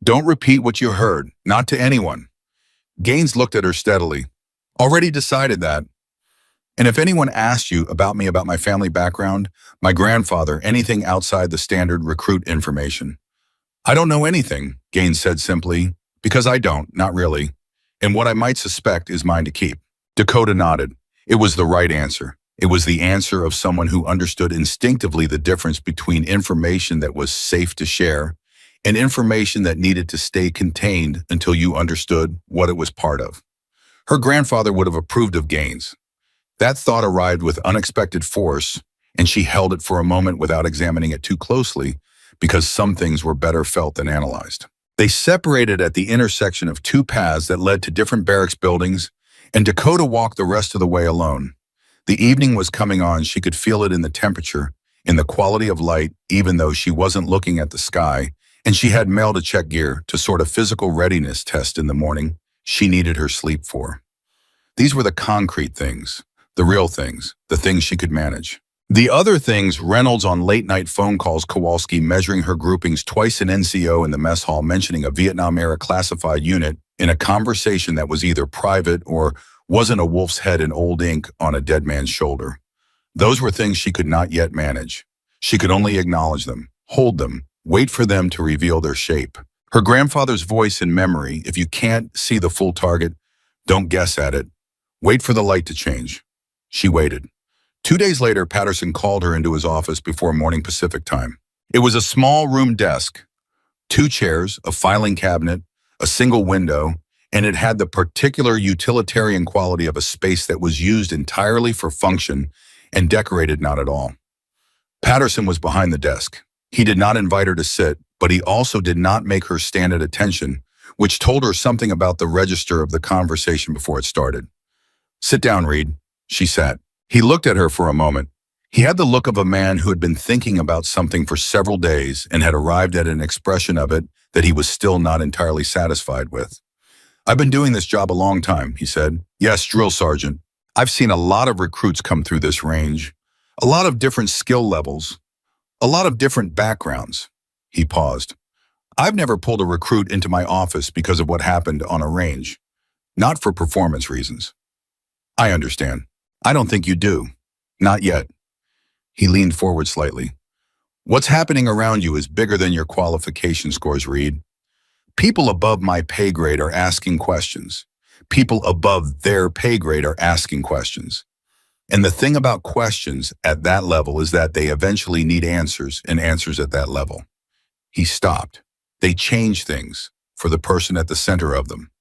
Don't repeat what you heard, not to anyone. Gaines looked at her steadily. Already decided that. And if anyone asked you about me, about my family background, my grandfather, anything outside the standard recruit information. I don't know anything, Gaines said simply, because I don't, not really. And what I might suspect is mine to keep. Dakota nodded. It was the right answer. It was the answer of someone who understood instinctively the difference between information that was safe to share and information that needed to stay contained until you understood what it was part of. Her grandfather would have approved of Gaines. That thought arrived with unexpected force, and she held it for a moment without examining it too closely, because some things were better felt than analyzed. They separated at the intersection of two paths that led to different barracks buildings, and Dakota walked the rest of the way alone. The evening was coming on. She could feel it in the temperature, in the quality of light, even though she wasn't looking at the sky, and she had mail to check gear to sort of physical readiness test in the morning she needed her sleep for. These were the concrete things, the real things, the things she could manage. The other things, Reynolds on late-night phone calls, Kowalski measuring her groupings, twice an NCO in the mess hall mentioning a Vietnam-era classified unit in a conversation that was either private or wasn't a wolf's head in old ink on a dead man's shoulder. Those were things she could not yet manage. She could only acknowledge them, hold them, wait for them to reveal their shape. Her grandfather's voice in memory, if you can't see the full target, don't guess at it. Wait for the light to change. She waited. 2 days later, Patterson called her into his office before morning Pacific time. It was a small room desk, 2 chairs, a filing cabinet, a single window, and it had the particular utilitarian quality of a space that was used entirely for function and decorated not at all. Patterson was behind the desk. He did not invite her to sit, but he also did not make her stand at attention, which told her something about the register of the conversation before it started. Sit down, Reed. She sat. He looked at her for a moment. He had the look of a man who had been thinking about something for several days and had arrived at an expression of it that he was still not entirely satisfied with. I've been doing this job a long time, he said. Yes, drill sergeant. I've seen a lot of recruits come through this range, a lot of different skill levels, a lot of different backgrounds. He paused. I've never pulled a recruit into my office because of what happened on a range, not for performance reasons. I understand. I don't think you do. Not yet. He leaned forward slightly. What's happening around you is bigger than your qualification scores, Reed. People above my pay grade are asking questions. People above their pay grade are asking questions. And the thing about questions at that level is that they eventually need answers, and answers at that level. He stopped. They change things for the person at the center of them.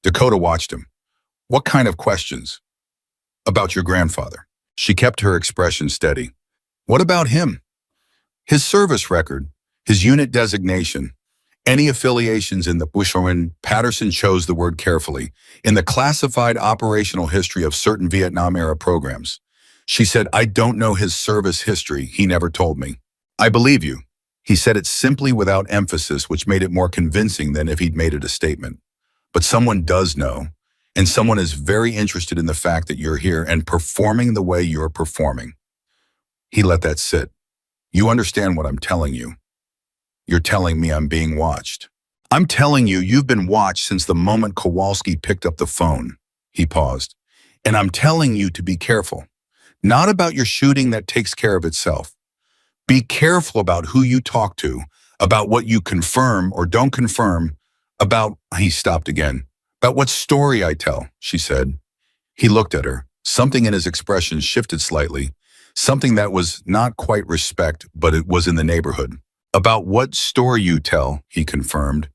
Dakota watched him. What kind of questions? About your grandfather. She kept her expression steady. What about him? His service record, his unit designation, any affiliations in the Bushorn. Patterson chose the word carefully, in the classified operational history of certain Vietnam-era programs. She said, I don't know his service history, he never told me. I believe you. He said it simply without emphasis, which made it more convincing than if he'd made it a statement. But someone does know, and someone is very interested in the fact that you're here and performing the way you're performing. He let that sit. You understand what I'm telling you. You're telling me I'm being watched. I'm telling you you've been watched since the moment Kowalski picked up the phone. He paused. And I'm telling you to be careful. Not about your shooting that takes care of itself. Be careful about who you talk to, about what you confirm or don't confirm, about, he stopped again, about what story I tell, she said. He looked at her. Something in his expression shifted slightly, something that was not quite respect, but it was in the neighborhood. About what story you tell, he confirmed.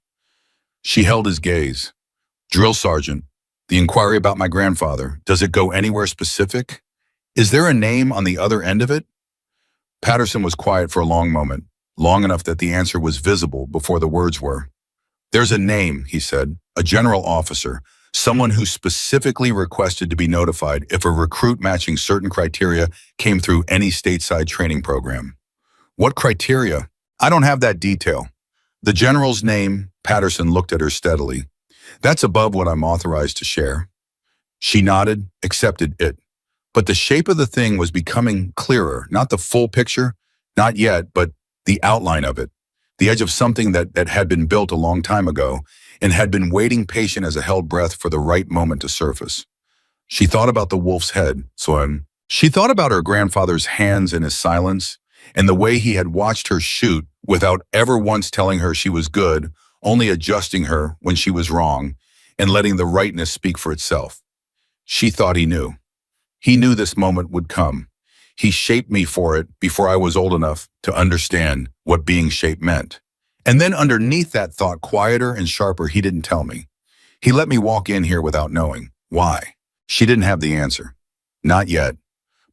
She held his gaze. Drill sergeant, the inquiry about my grandfather, does it go anywhere specific? Is there a name on the other end of it? Patterson was quiet for a long moment, long enough that the answer was visible before the words were. There's a name, he said, a general officer, someone who specifically requested to be notified if a recruit matching certain criteria came through any stateside training program. What criteria? I don't have that detail. The general's name, Patterson looked at her steadily. That's above what I'm authorized to share. She nodded, accepted it. But the shape of the thing was becoming clearer, not the full picture, not yet, but the outline of it, the edge of something that had been built a long time ago and had been waiting patient as a held breath for the right moment to surface. She thought about the wolf's head, she thought about her grandfather's hands in his silence, and the way he had watched her shoot without ever once telling her she was good, only adjusting her when she was wrong, and letting the rightness speak for itself. She thought he knew. He knew this moment would come. He shaped me for it before I was old enough to understand what being shaped meant. And then underneath that thought, quieter and sharper, he didn't tell me. He let me walk in here without knowing. Why? She didn't have the answer. Not yet.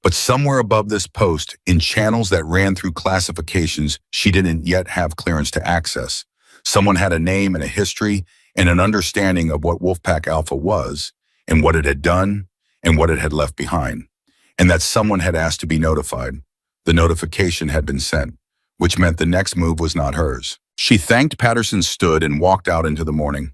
But somewhere above this post, in channels that ran through classifications she didn't yet have clearance to access, someone had a name and a history and an understanding of what Wolfpack Alpha was and what it had done and what it had left behind, and that someone had asked to be notified. The notification had been sent, which meant the next move was not hers. She thanked Patterson, stood, and walked out into the morning.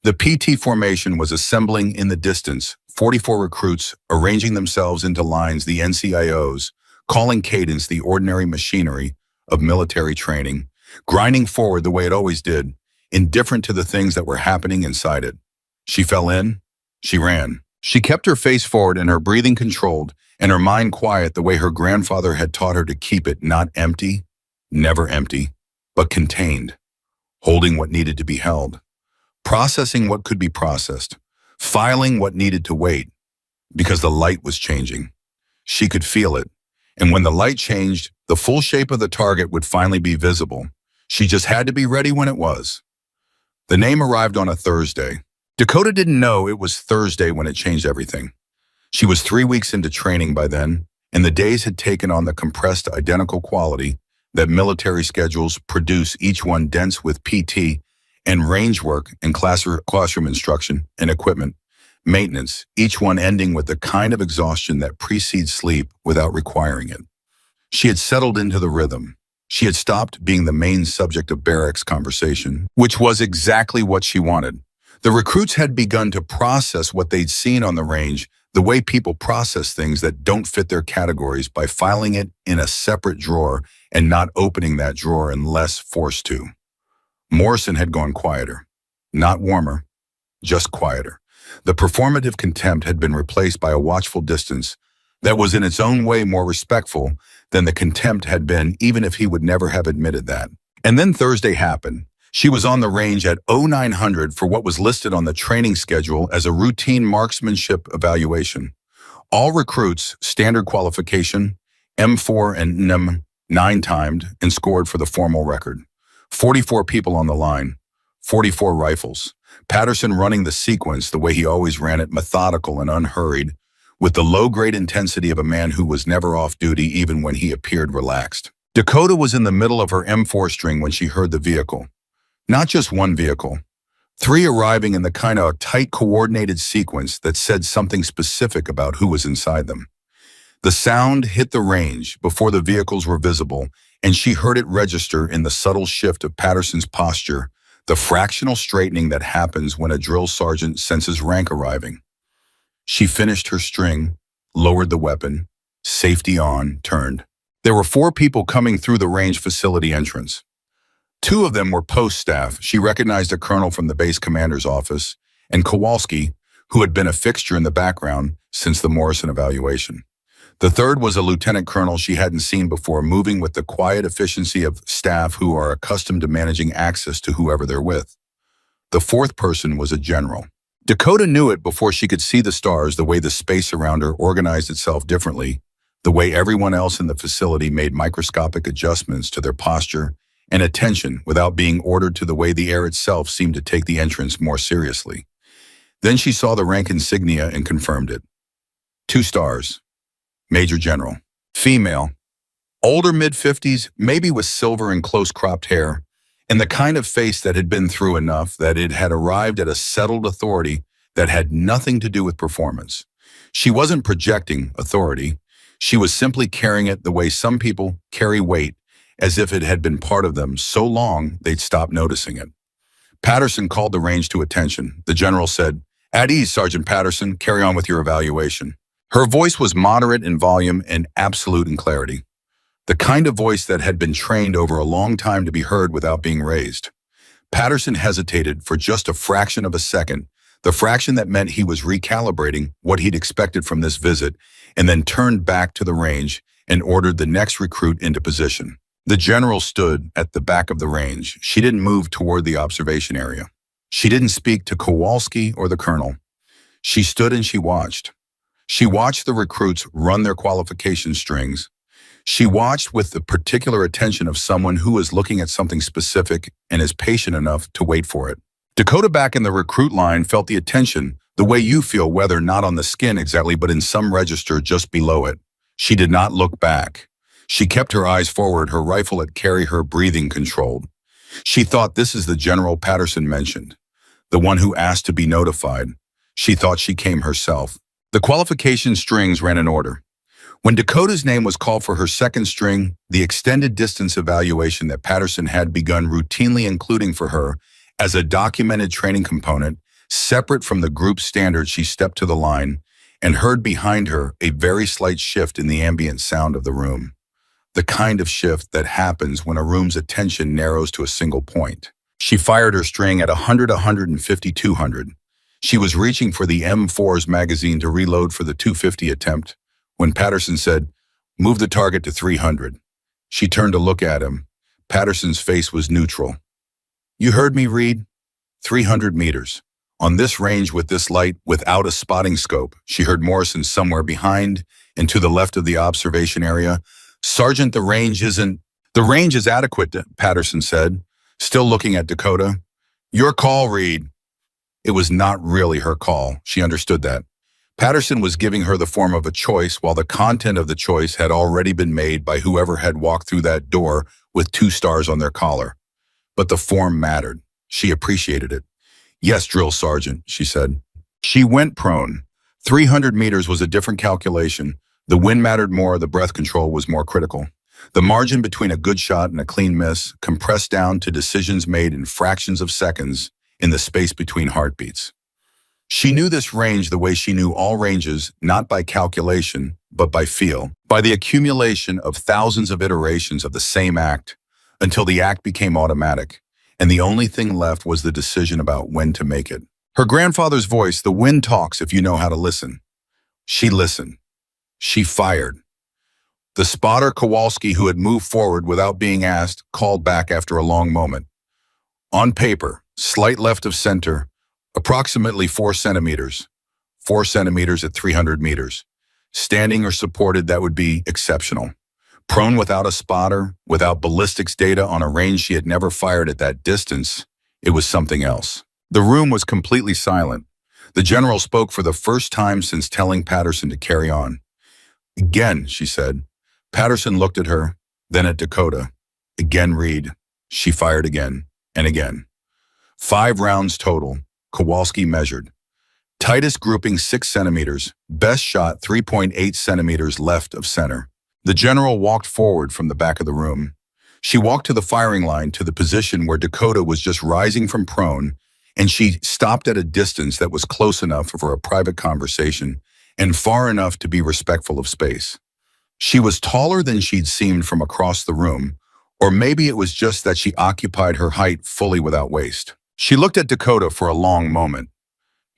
The PT formation was assembling in the distance, 44 recruits arranging themselves into lines, the NCIOs, calling cadence the ordinary machinery of military training, grinding forward the way it always did, indifferent to the things that were happening inside it. She fell in, she ran. She kept her face forward and her breathing controlled and her mind quiet the way her grandfather had taught her to keep it, not empty, never empty, but contained, holding what needed to be held, processing what could be processed, filing what needed to wait, because the light was changing. She could feel it, and when the light changed, the full shape of the target would finally be visible. She just had to be ready when it was. The name arrived on a Thursday. Dakota didn't know it was Thursday when it changed everything. She was 3 weeks into training by then, and the days had taken on the compressed, identical quality that military schedules produce, each one dense with PT and range work and classroom instruction and equipment, maintenance, each one ending with the kind of exhaustion that precedes sleep without requiring it. She had settled into the rhythm. She had stopped being the main subject of barracks conversation, which was exactly what she wanted. The recruits had begun to process what they'd seen on the range, the way people process things that don't fit their categories, by filing it in a separate drawer and not opening that drawer unless forced to. Morrison had gone quieter. Not warmer, just quieter. The performative contempt had been replaced by a watchful distance that was in its own way more respectful than the contempt had been, even if he would never have admitted that. And then Thursday happened. She was on the range at 0900 for what was listed on the training schedule as a routine marksmanship evaluation. All recruits, standard qualification, M4 and NM, 9 timed and scored for the formal record. 44 people on the line, 44 rifles. Patterson running the sequence the way he always ran it, methodical and unhurried, with the low-grade intensity of a man who was never off duty even when he appeared relaxed. Dakota was in the middle of her M4 string when she heard the vehicle. Not just one vehicle. Three arriving in the kind of tight coordinated sequence that said something specific about who was inside them. The sound hit the range before the vehicles were visible, and she heard it register in the subtle shift of Patterson's posture, the fractional straightening that happens when a drill sergeant senses rank arriving. She finished her string, lowered the weapon, safety on, turned. There were 4 people coming through the range facility entrance. 2 of them were post staff. She recognized a colonel from the base commander's office, and Kowalski, who had been a fixture in the background since the Morrison evaluation. The third was a lieutenant colonel she hadn't seen before, moving with the quiet efficiency of staff who are accustomed to managing access to whoever they're with. The fourth person was a general. Dakota knew it before she could see the stars, the way the space around her organized itself differently, the way everyone else in the facility made microscopic adjustments to their posture and attention without being ordered to, the way the air itself seemed to take the entrance more seriously. Then she saw the rank insignia and confirmed it. 2 stars. Major General. Female. Older mid-50s, maybe with silver and close-cropped hair, and the kind of face that had been through enough that it had arrived at a settled authority that had nothing to do with performance. She wasn't projecting authority. She was simply carrying it the way some people carry weight, as if it had been part of them so long they'd stopped noticing it. Patterson called the range to attention. The general said, "At ease, Sergeant Patterson, carry on with your evaluation." Her voice was moderate in volume and absolute in clarity. The kind of voice that had been trained over a long time to be heard without being raised. Patterson hesitated for just a fraction of a second, the fraction that meant he was recalibrating what he'd expected from this visit, and then turned back to the range and ordered the next recruit into position. The general stood at the back of the range. She didn't move toward the observation area. She didn't speak to Kowalski or the colonel. She stood and she watched. She watched the recruits run their qualification strings. She watched with the particular attention of someone who is looking at something specific and is patient enough to wait for it. Dakota, back in the recruit line, felt the attention, the way you feel, whether not on the skin exactly, but in some register just below it. She did not look back. She kept her eyes forward, her rifle at carry, her breathing controlled. She thought, this is the General Patterson mentioned, the one who asked to be notified. She thought she came herself. The qualification strings ran in order. When Dakota's name was called for her second string, the extended distance evaluation that Patterson had begun routinely including for her as a documented training component, separate from the group standard, she stepped to the line and heard behind her a very slight shift in the ambient sound of the room. The kind of shift that happens when a room's attention narrows to a single point. She fired her string at 100, 150, 200. She was reaching for the M4's magazine to reload for the 250 attempt when Patterson said, "Move the target to 300. She turned to look at him. Patterson's face was neutral. "You heard me, Reed? 300 meters. On this range with this light, without a spotting scope." She heard Morrison somewhere behind and to the left of the observation area. "Sergeant, the range isn't..." "The range is adequate," Patterson said, still looking at Dakota. "Your call, Reed." It was not really her call. She understood that. Patterson was giving her the form of a choice, while the content of the choice had already been made by whoever had walked through that door with 2 stars on their collar. But the form mattered. She appreciated it. "Yes, drill sergeant," she said. She went prone. 300 meters was a different calculation. The wind mattered more, the breath control was more critical. The margin between a good shot and a clean miss compressed down to decisions made in fractions of seconds in the space between heartbeats. She knew this range the way she knew all ranges, not by calculation, but by feel, by the accumulation of thousands of iterations of the same act, until the act became automatic, and the only thing left was the decision about when to make it. Her grandfather's voice, "The wind talks if you know how to listen." She listened. She fired. The spotter, Kowalski, who had moved forward without being asked, called back after a long moment. "On paper, slight left of center, approximately 4 centimeters. 4 centimeters at 300 meters. Standing or supported, that would be exceptional. Prone without a spotter, without ballistics data on a range she had never fired at that distance, It was something else. The room was completely silent. The general spoke for the first time since telling Patterson to carry on. Again, she said. Patterson looked at her, then at Dakota. Again, Reed. She fired again, and again. 5 rounds total, Kowalski measured. Tightest grouping 6 centimeters, best shot 3.8 centimeters left of center. The general walked forward from the back of the room. She walked to the firing line to the position where Dakota was just rising from prone, and she stopped at a distance that was close enough for a private conversation and far enough to be respectful of space. She was taller than she'd seemed from across the room, or maybe it was just that she occupied her height fully without waste. She looked at Dakota for a long moment.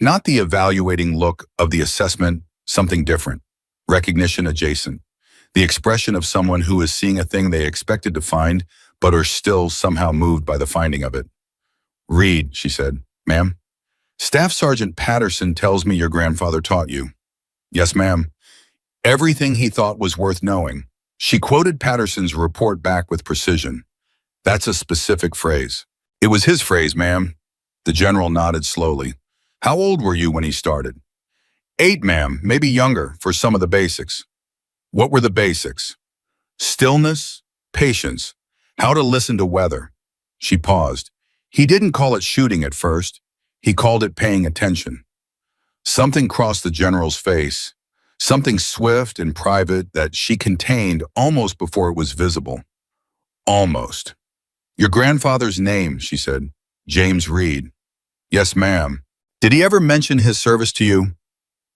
Not the evaluating look of the assessment, something different. Recognition adjacent. The expression of someone who is seeing a thing they expected to find, but are still somehow moved by the finding of it. Reed, she said. Ma'am? Staff Sergeant Patterson tells me your grandfather taught you. Yes, ma'am. Everything he thought was worth knowing. She quoted Patterson's report back with precision. That's a specific phrase. It was his phrase, ma'am. The general nodded slowly. How old were you when he started? 8, ma'am, maybe younger, for some of the basics. What were the basics? Stillness, patience, how to listen to weather. She paused. He didn't call it shooting at first. He called it paying attention. Something crossed the general's face, something swift and private that she contained almost before it was visible. Almost. Your grandfather's name, she said. James Reed. Yes, ma'am. Did he ever mention his service to you?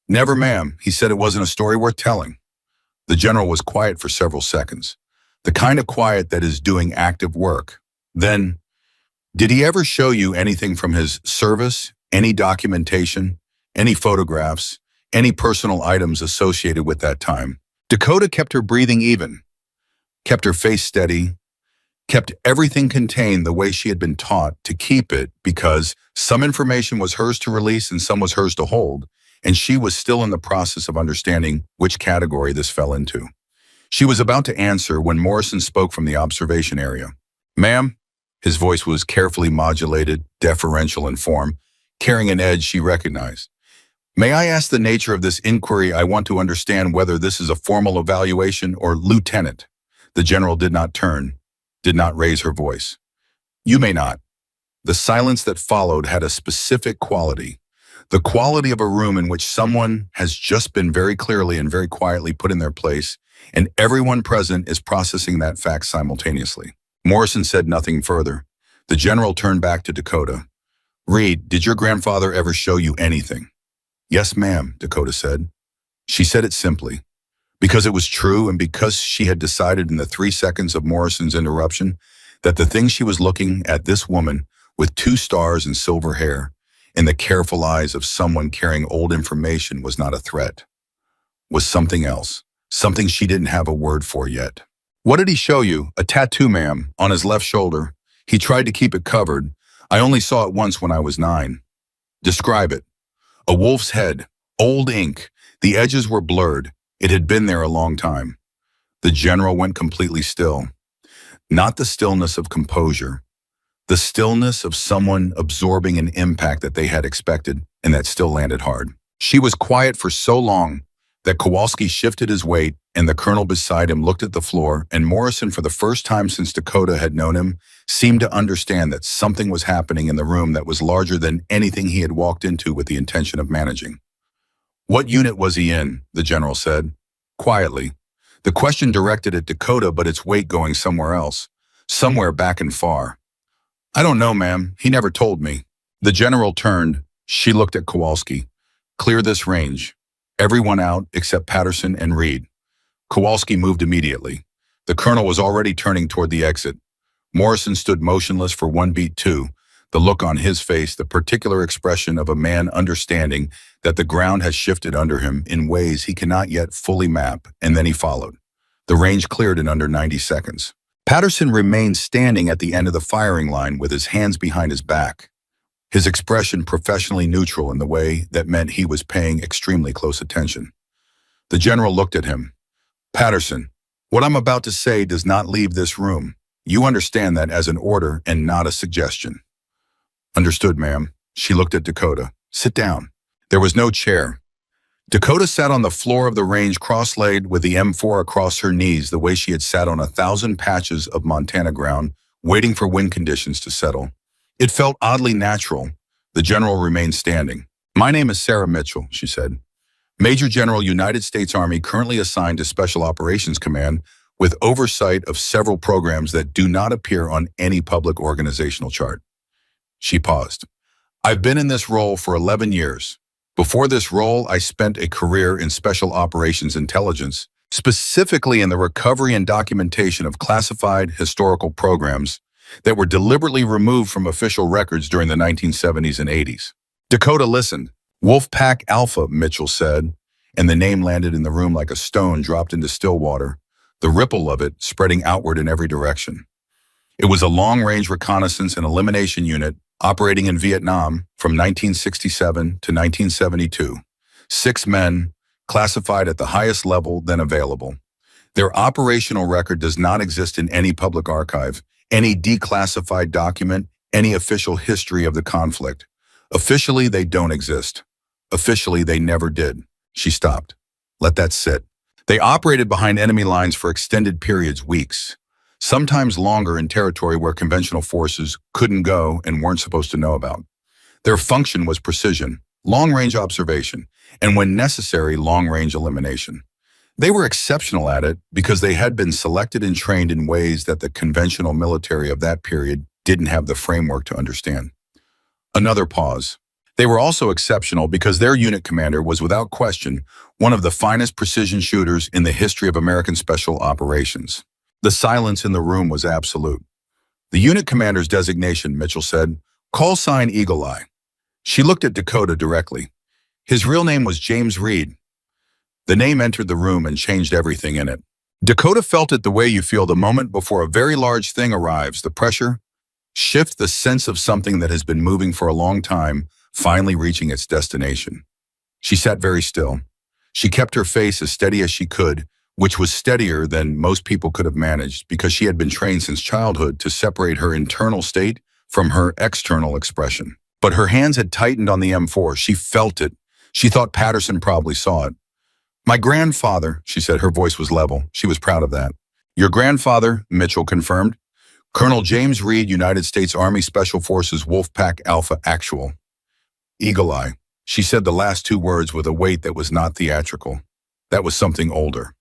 Never, ma'am. He said it wasn't a story worth telling. The general was quiet for several seconds, the kind of quiet that is doing active work. Then, did he ever show you anything from his service, any documentation, any photographs, any personal items associated with that time? Dakota kept her breathing even, kept her face steady, kept everything contained the way she had been taught to keep it because some information was hers to release and some was hers to hold, and she was still in the process of understanding which category this fell into. She was about to answer when Morrison spoke from the observation area. Ma'am? His voice was carefully modulated, deferential in form, carrying an edge she recognized. May I ask the nature of this inquiry? I want to understand whether this is a formal evaluation or lieutenant. The general did not turn, did not raise her voice. You may not. The silence that followed had a specific quality, the quality of a room in which someone has just been very clearly and very quietly put in their place, and everyone present is processing that fact simultaneously. Morrison said nothing further. The general turned back to Dakota. Reed, did your grandfather ever show you anything? Yes, ma'am, Dakota said. She said it simply, because it was true and because she had decided in the 3 seconds of Morrison's interruption that the thing she was looking at, this woman with 2 stars and silver hair, in the careful eyes of someone carrying old information, was not a threat, was something else, something she didn't have a word for yet. What did he show you? A tattoo, ma'am, on his left shoulder. He tried to keep it covered. I only saw it once when I was 9. Describe it. A wolf's head, old ink. The edges were blurred. It had been there a long time. The general went completely still. Not the stillness of composure, the stillness of someone absorbing an impact that they had expected and that still landed hard. She was quiet for so long that Kowalski shifted his weight and the colonel beside him looked at the floor, and Morrison, for the first time since Dakota had known him, seemed to understand that something was happening in the room that was larger than anything he had walked into with the intention of managing. What unit was he in? The general said, quietly. The question directed at Dakota, but its weight going somewhere else, somewhere back and far. I don't know, ma'am. He never told me. The general turned. She looked at Kowalski. Clear this range. Everyone out except Patterson and Reed. Kowalski moved immediately. The colonel was already turning toward the exit. Morrison stood motionless for 1 beat too, the look on his face, the particular expression of a man understanding that the ground has shifted under him in ways he cannot yet fully map, and then he followed. The range cleared in under 90 seconds. Patterson remained standing at the end of the firing line with his hands behind his back, his expression professionally neutral in the way that meant he was paying extremely close attention. The general looked at him. Patterson, what I'm about to say does not leave this room. You understand that as an order and not a suggestion. Understood, ma'am. She looked at Dakota. Sit down. There was no chair. Dakota sat on the floor of the range cross-legged with the M4 across her knees the way she had sat on 1,000 patches of Montana ground, waiting for wind conditions to settle. It felt oddly natural. The general remained standing. My name is Sarah Mitchell, she said. Major General United States Army currently assigned to Special Operations Command with oversight of several programs that do not appear on any public organizational chart. She paused. I've been in this role for 11 years. Before this role, I spent a career in Special Operations Intelligence, specifically in the recovery and documentation of classified historical programs that were deliberately removed from official records during the 1970s and 80s. Dakota listened. Wolfpack Alpha, Mitchell said, and the name landed in the room like a stone dropped into still water, the ripple of it spreading outward in every direction. It was a long-range reconnaissance and elimination unit operating in Vietnam from 1967 to 1972. 6 men, classified at the highest level then available. Their operational record does not exist in any public archive, any declassified document, any official history of the conflict. Officially, they don't exist. Officially, they never did. She stopped. Let that sit. They operated behind enemy lines for extended periods, weeks, sometimes longer in territory where conventional forces couldn't go and weren't supposed to know about. Their function was precision, long-range observation, and when necessary, long-range elimination. They were exceptional at it because they had been selected and trained in ways that the conventional military of that period didn't have the framework to understand. Another pause. They were also exceptional because their unit commander was without question one of the finest precision shooters in the history of American special operations. The silence in the room was absolute. The unit commander's designation, Mitchell said, call sign Eagle Eye. She looked at Dakota directly. His real name was James Reed. The name entered the room and changed everything in it. Dakota felt it the way you feel the moment before a very large thing arrives, the pressure, shift, the sense of something that has been moving for a long time, finally reaching its destination. She sat very still. She kept her face as steady as she could, which was steadier than most people could have managed because she had been trained since childhood to separate her internal state from her external expression. But her hands had tightened on the M4. She felt it. She thought Patterson probably saw it. My grandfather, she said, her voice was level. She was proud of that. Your grandfather, Mitchell confirmed. Colonel James Reed, United States Army Special Forces Wolfpack Alpha Actual. Eagle Eye. She said the last 2 words with a weight that was not theatrical. That was something older.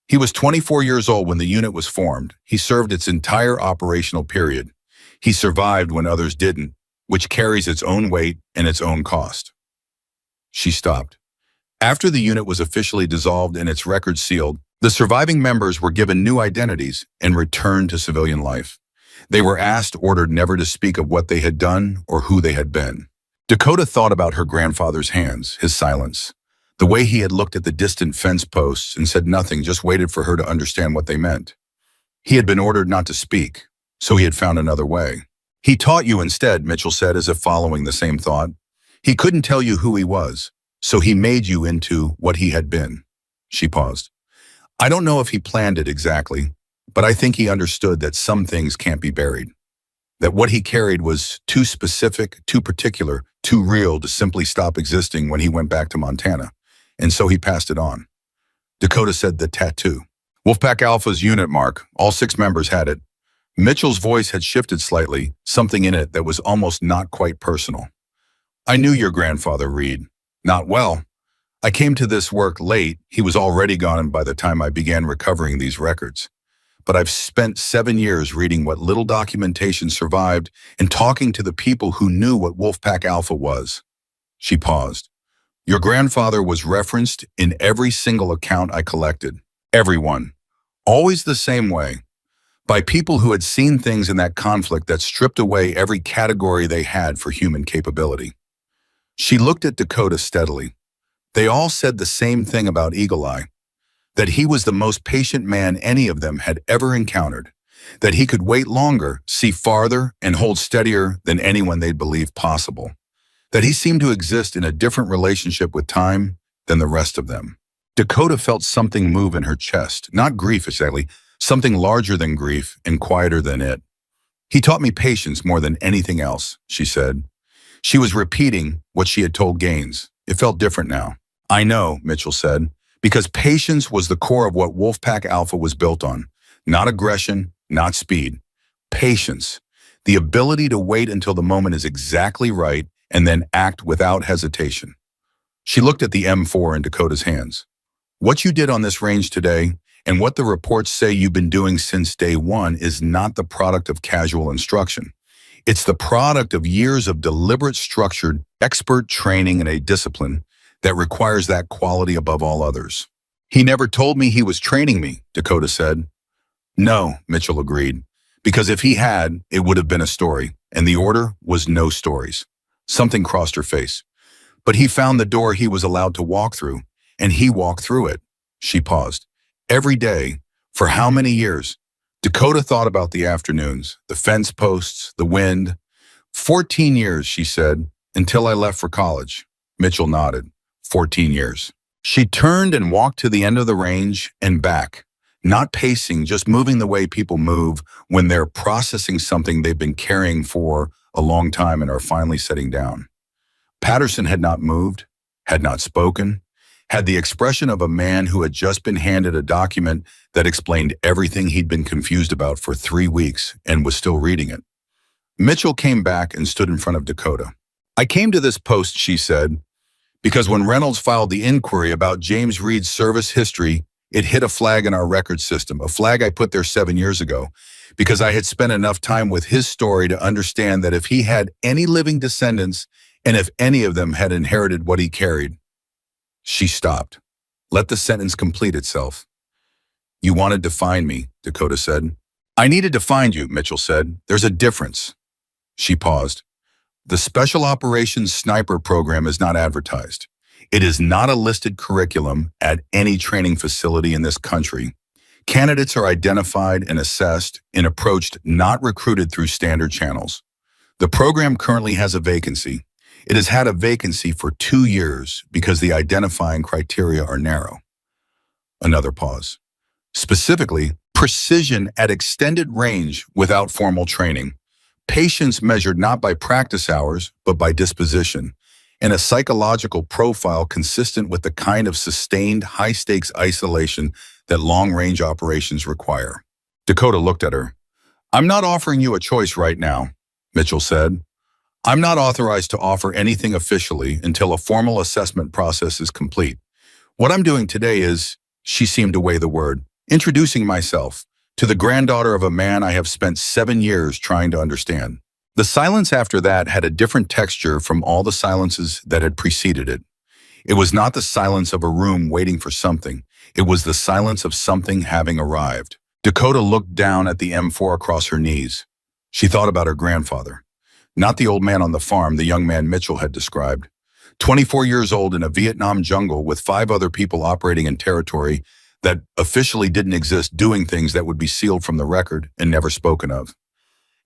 He was 24 years old when the unit was formed. He served its entire operational period. He survived when others didn't, which carries its own weight and its own cost. She stopped. After the unit was officially dissolved and its records sealed, the surviving members were given new identities and returned to civilian life. They were ordered never to speak of what they had done or who they had been. Dakota thought about her grandfather's hands, his silence, the way he had looked at the distant fence posts and said nothing, just waited for her to understand what they meant. He had been ordered not to speak, so he had found another way. He taught you instead, Mitchell said, as if following the same thought. He couldn't tell you who he was, so he made you into what he had been. She paused. I don't know if he planned it exactly, but I think he understood that some things can't be buried. That what he carried was too specific, too particular, too real to simply stop existing when he went back to Montana, and so he passed it on. Dakota said the tattoo. Wolfpack Alpha's unit mark, all 6 members had it. Mitchell's voice had shifted slightly, something in it that was almost not quite personal. I knew your grandfather, Reed. Not well. I came to this work late. He was already gone by the time I began recovering these records. But I've spent 7 years reading what little documentation survived and talking to the people who knew what Wolfpack Alpha was. She paused. Your grandfather was referenced in every single account I collected. Everyone. Always the same way. By people who had seen things in that conflict that stripped away every category they had for human capability. She looked at Dakota steadily. They all said the same thing about Eagle Eye. That he was the most patient man any of them had ever encountered, that he could wait longer, see farther, and hold steadier than anyone they'd believed possible, that he seemed to exist in a different relationship with time than the rest of them. Dakota felt something move in her chest, not grief exactly, something larger than grief and quieter than it. He taught me patience more than anything else, she said. She was repeating what she had told Gaines. It felt different now. I know, Mitchell said, because patience was the core of what Wolfpack Alpha was built on. Not aggression, not speed. Patience. The ability to wait until the moment is exactly right and then act without hesitation. She looked at the M4 in Dakota's hands. What you did on this range today and what the reports say you've been doing since day one is not the product of casual instruction. It's the product of years of deliberate, structured, expert training in a discipline that requires that quality above all others. He never told me he was training me, Dakota said. No, Mitchell agreed, because if he had, it would have been a story, and the order was no stories. Something crossed her face. But he found the door he was allowed to walk through, and he walked through it. She paused. Every day, for how many years? Dakota thought about the afternoons, the fence posts, the wind. 14 years, she said, until I left for college. Mitchell nodded. 14 years. She turned and walked to the end of the range and back, not pacing, just moving the way people move when they're processing something they've been carrying for a long time and are finally setting down. Patterson had not moved, had not spoken, had the expression of a man who had just been handed a document that explained everything he'd been confused about for 3 weeks and was still reading it. Mitchell came back and stood in front of Dakota. I came to this post, she said, because when Reynolds filed the inquiry about James Reed's service history, it hit a flag in our record system, a flag I put there 7 years ago, because I had spent enough time with his story to understand that if he had any living descendants, and if any of them had inherited what he carried. She stopped. Let the sentence complete itself. You wanted to find me, Dakota said. I needed to find you, Mitchell said. There's a difference. She paused. The Special Operations Sniper program is not advertised. It is not a listed curriculum at any training facility in this country. Candidates are identified and assessed and approached, not recruited through standard channels. The program currently has a vacancy. It has had a vacancy for 2 years because the identifying criteria are narrow. Another pause. Specifically, precision at extended range without formal training. Patience measured not by practice hours, but by disposition, and a psychological profile consistent with the kind of sustained, high-stakes isolation that long-range operations require. Dakota looked at her. I'm not offering you a choice right now, Mitchell said. I'm not authorized to offer anything officially until a formal assessment process is complete. What I'm doing today is, she seemed to weigh the word, introducing myself to the granddaughter of a man I have spent 7 years trying to understand. The silence after that had a different texture from all the silences that had preceded it. It was not the silence of a room waiting for something. It was the silence of something having arrived. Dakota looked down at the M4 across her knees. She thought about her grandfather. Not the old man on the farm the young man Mitchell had described. 24 years old in a Vietnam jungle with 5 other people operating in territory that officially didn't exist, doing things that would be sealed from the record and never spoken of.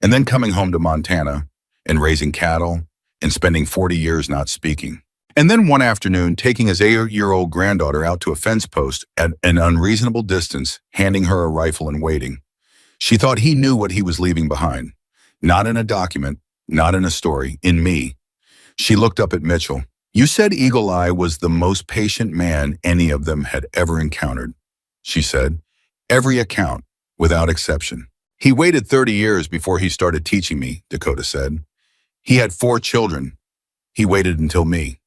And then coming home to Montana and raising cattle and spending 40 years not speaking. And then one afternoon taking his 8-year-old granddaughter out to a fence post at an unreasonable distance, handing her a rifle and waiting. She thought he knew what he was leaving behind. Not in a document, not in a story, in me. She looked up at Mitchell. You said Eagle Eye was the most patient man any of them had ever encountered, she said. Every account, without exception. He waited 30 years before he started teaching me, Dakota said. He had 4 children. He waited until me.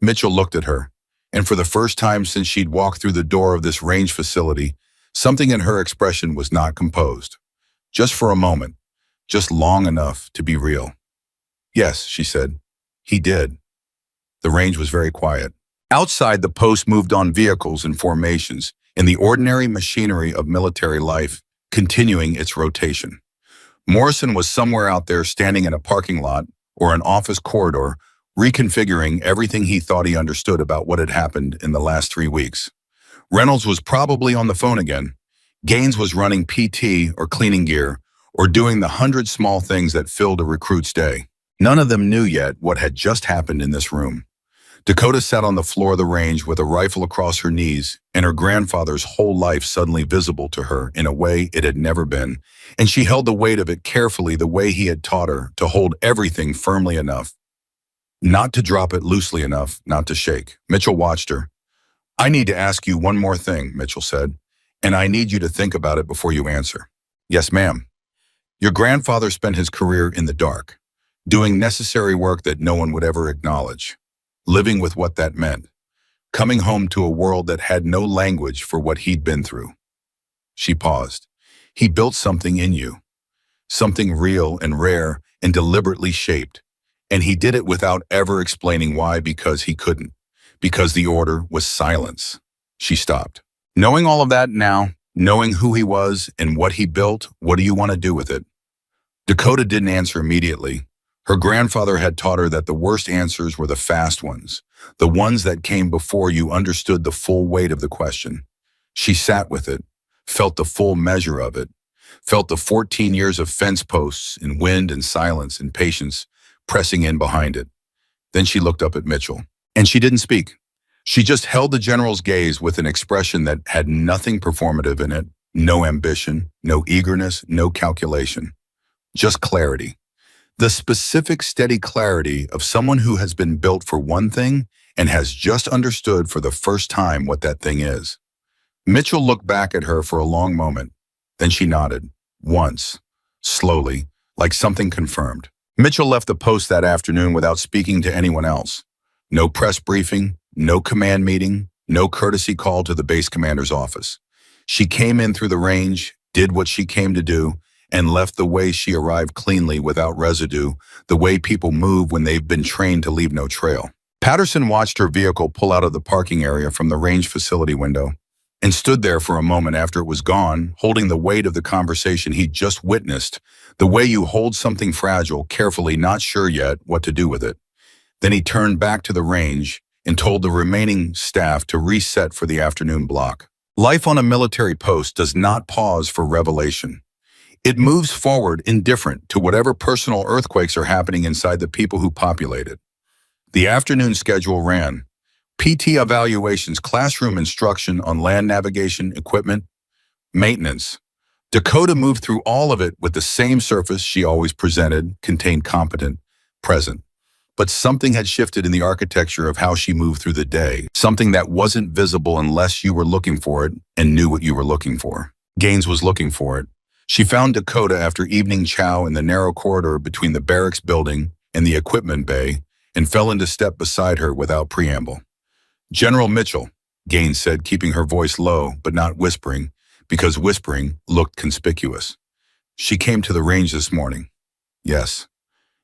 Mitchell looked at her, and for the first time since she'd walked through the door of this range facility, something in her expression was not composed. Just for a moment, just long enough to be real. Yes, she said. He did. The range was very quiet. Outside, the post moved on vehicles and formations in the ordinary machinery of military life, continuing its rotation. Morrison was somewhere out there standing in a parking lot or an office corridor, reconfiguring everything he thought he understood about what had happened in the last 3 weeks. Reynolds was probably on the phone again. Gaines was running PT or cleaning gear, or doing the 100 small things that filled a recruit's day. None of them knew yet what had just happened in this room. Dakota sat on the floor of the range with a rifle across her knees and her grandfather's whole life suddenly visible to her in a way it had never been, and she held the weight of it carefully the way he had taught her to hold everything firmly enough, not to drop it loosely enough, not to shake. Mitchell watched her. "I need to ask you one more thing," Mitchell said, "and I need you to think about it before you answer." "Yes, ma'am." "Your grandfather spent his career in the dark, doing necessary work that no one would ever acknowledge, living with what that meant, coming home to a world that had no language for what he'd been through." She paused. "He built something in you, something real and rare and deliberately shaped, and he did it without ever explaining why, because he couldn't, because the order was silence." She stopped. "Knowing all of that now, knowing who he was and what he built, what do you want to do with it?" Dakota didn't answer immediately. Her grandfather had taught her that the worst answers were the fast ones, the ones that came before you understood the full weight of the question. She sat with it, felt the full measure of it, felt the 14 years of fence posts and wind and silence and patience pressing in behind it. Then she looked up at Mitchell, and she didn't speak. She just held the general's gaze with an expression that had nothing performative in it, no ambition, no eagerness, no calculation, just clarity. The specific, steady clarity of someone who has been built for one thing and has just understood for the first time what that thing is. Mitchell looked back at her for a long moment. Then she nodded, once, slowly, like something confirmed. Mitchell left the post that afternoon without speaking to anyone else. No press briefing, no command meeting, no courtesy call to the base commander's office. She came in through the range, did what she came to do, and left the way she arrived, cleanly, without residue, the way people move when they've been trained to leave no trail. Patterson watched her vehicle pull out of the parking area from the range facility window and stood there for a moment after it was gone, holding the weight of the conversation he'd just witnessed, the way you hold something fragile, carefully, not sure yet what to do with it. Then he turned back to the range and told the remaining staff to reset for the afternoon block. Life on a military post does not pause for revelation. It moves forward indifferent to whatever personal earthquakes are happening inside the people who populate it. The afternoon schedule ran: PT evaluations, classroom instruction on land navigation, equipment, maintenance. Dakota moved through all of it with the same surface she always presented, contained, competent, present. But something had shifted in the architecture of how she moved through the day, something that wasn't visible unless you were looking for it and knew what you were looking for. Gaines was looking for it. She found Dakota after evening chow in the narrow corridor between the barracks building and the equipment bay and fell into step beside her without preamble. "General Mitchell," Gaines said, keeping her voice low but not whispering, because whispering looked conspicuous. "She came to the range this morning." "Yes."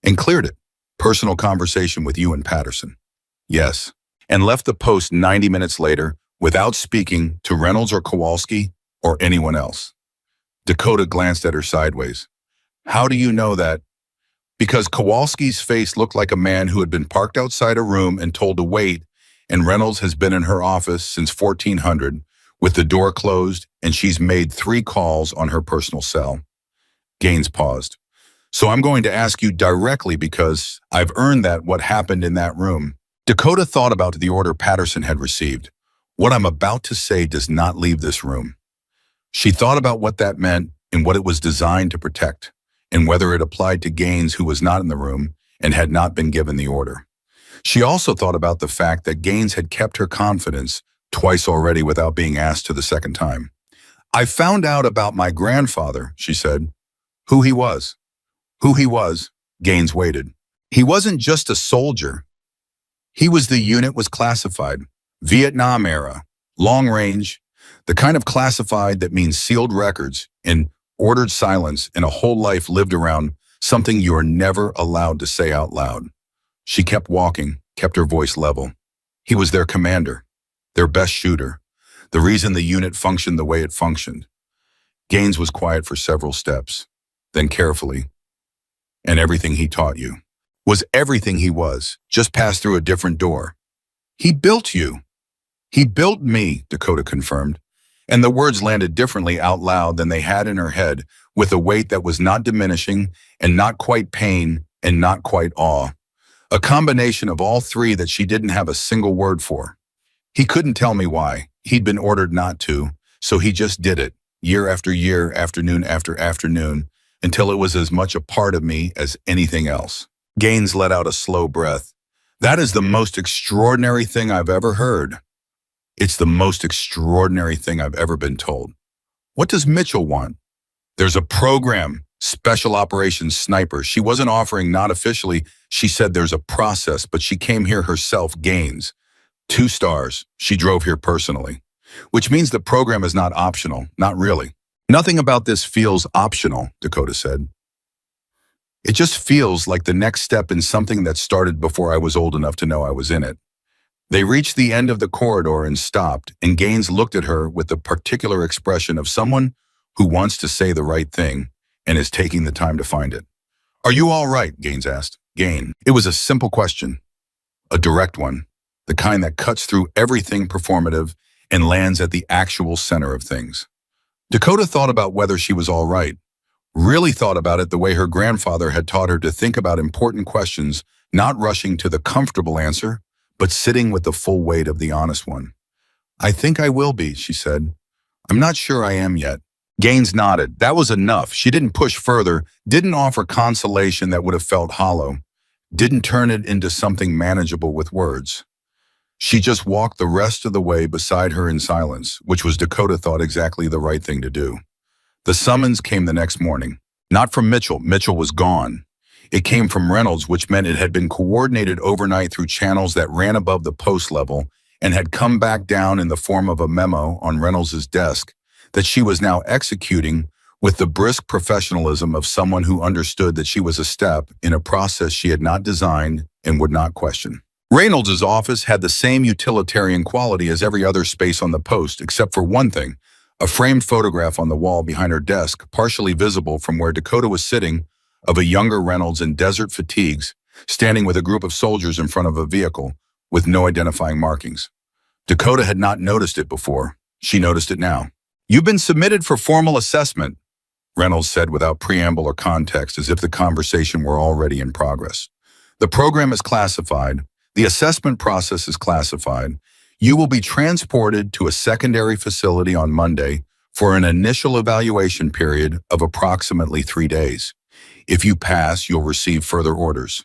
"And cleared it. Personal conversation with you and Patterson." "Yes." "And left the post 90 minutes later without speaking to Reynolds or Kowalski or anyone else." Dakota glanced at her sideways. "How do you know that?" "Because Kowalski's face looked like a man who had been parked outside a room and told to wait, and Reynolds has been in her office since 1400 with the door closed, and she's made 3 calls on her personal cell." Gaines paused. "So I'm going to ask you directly because I've earned that what happened in that room." Dakota thought about the order Patterson had received. "What I'm about to say does not leave this room." She thought about what that meant and what it was designed to protect, and whether it applied to Gaines, who was not in the room and had not been given the order. She also thought about the fact that Gaines had kept her confidence twice already without being asked to the second time. "I found out about my grandfather," she said. "Who he was." Who he was, Gaines waited. "He wasn't just a soldier. He was the unit was classified. Vietnam era, long range, the kind of classified that means sealed records and ordered silence and a whole life lived around something you are never allowed to say out loud." She kept walking, kept her voice level. "He was their commander, their best shooter, the reason the unit functioned the way it functioned." Gaines was quiet for several steps, then carefully. "And everything he taught you was everything he was, just passed through a different door. He built you." "He built me," Dakota confirmed, and the words landed differently out loud than they had in her head, with a weight that was not diminishing and not quite pain and not quite awe, A combination of all three that she didn't have a single word for. He couldn't tell me why. He'd been ordered not to, so he just did it, year after year, afternoon after afternoon, until it was as much a part of me as anything else. Gaines let out a slow breath. That is the most extraordinary thing I've ever heard. It's the most extraordinary thing I've ever been told. What does Mitchell want? There's a program, Special Operations Sniper. She wasn't offering, not officially. She said there's a process, but she came here herself, Gaines. 2 stars. She drove here personally. Which means the program is not optional, not really. Nothing about this feels optional, Dakota said. It just feels like the next step in something that started before I was old enough to know I was in it. They reached the end of the corridor and stopped, and Gaines looked at her with the particular expression of someone who wants to say the right thing and is taking the time to find it. Are you all right? Gaines asked. Gain. It was a simple question, a direct one, the kind that cuts through everything performative and lands at the actual center of things. Dakota thought about whether she was all right, really thought about it the way her grandfather had taught her to think about important questions, not rushing to the comfortable answer, but sitting with the full weight of the honest one. I think I will be, she said. I'm not sure I am yet. Gaines nodded. That was enough. She didn't push further, didn't offer consolation that would have felt hollow, didn't turn it into something manageable with words. She just walked the rest of the way beside her in silence, which was, Dakota thought, exactly the right thing to do. The summons came the next morning. Not from Mitchell. Mitchell was gone. It came from Reynolds, which meant it had been coordinated overnight through channels that ran above the post level and had come back down in the form of a memo on Reynolds's desk that she was now executing with the brisk professionalism of someone who understood that she was a step in a process she had not designed and would not question. Reynolds's office had the same utilitarian quality as every other space on the post, except for one thing, a framed photograph on the wall behind her desk, partially visible from where Dakota was sitting, of a younger Reynolds in desert fatigues, standing with a group of soldiers in front of a vehicle with no identifying markings. Dakota had not noticed it before. She noticed it now. You've been submitted for formal assessment, Reynolds said without preamble or context, as if the conversation were already in progress. The program is classified. The assessment process is classified. You will be transported to a secondary facility on Monday for an initial evaluation period of approximately 3 days. If you pass, you'll receive further orders.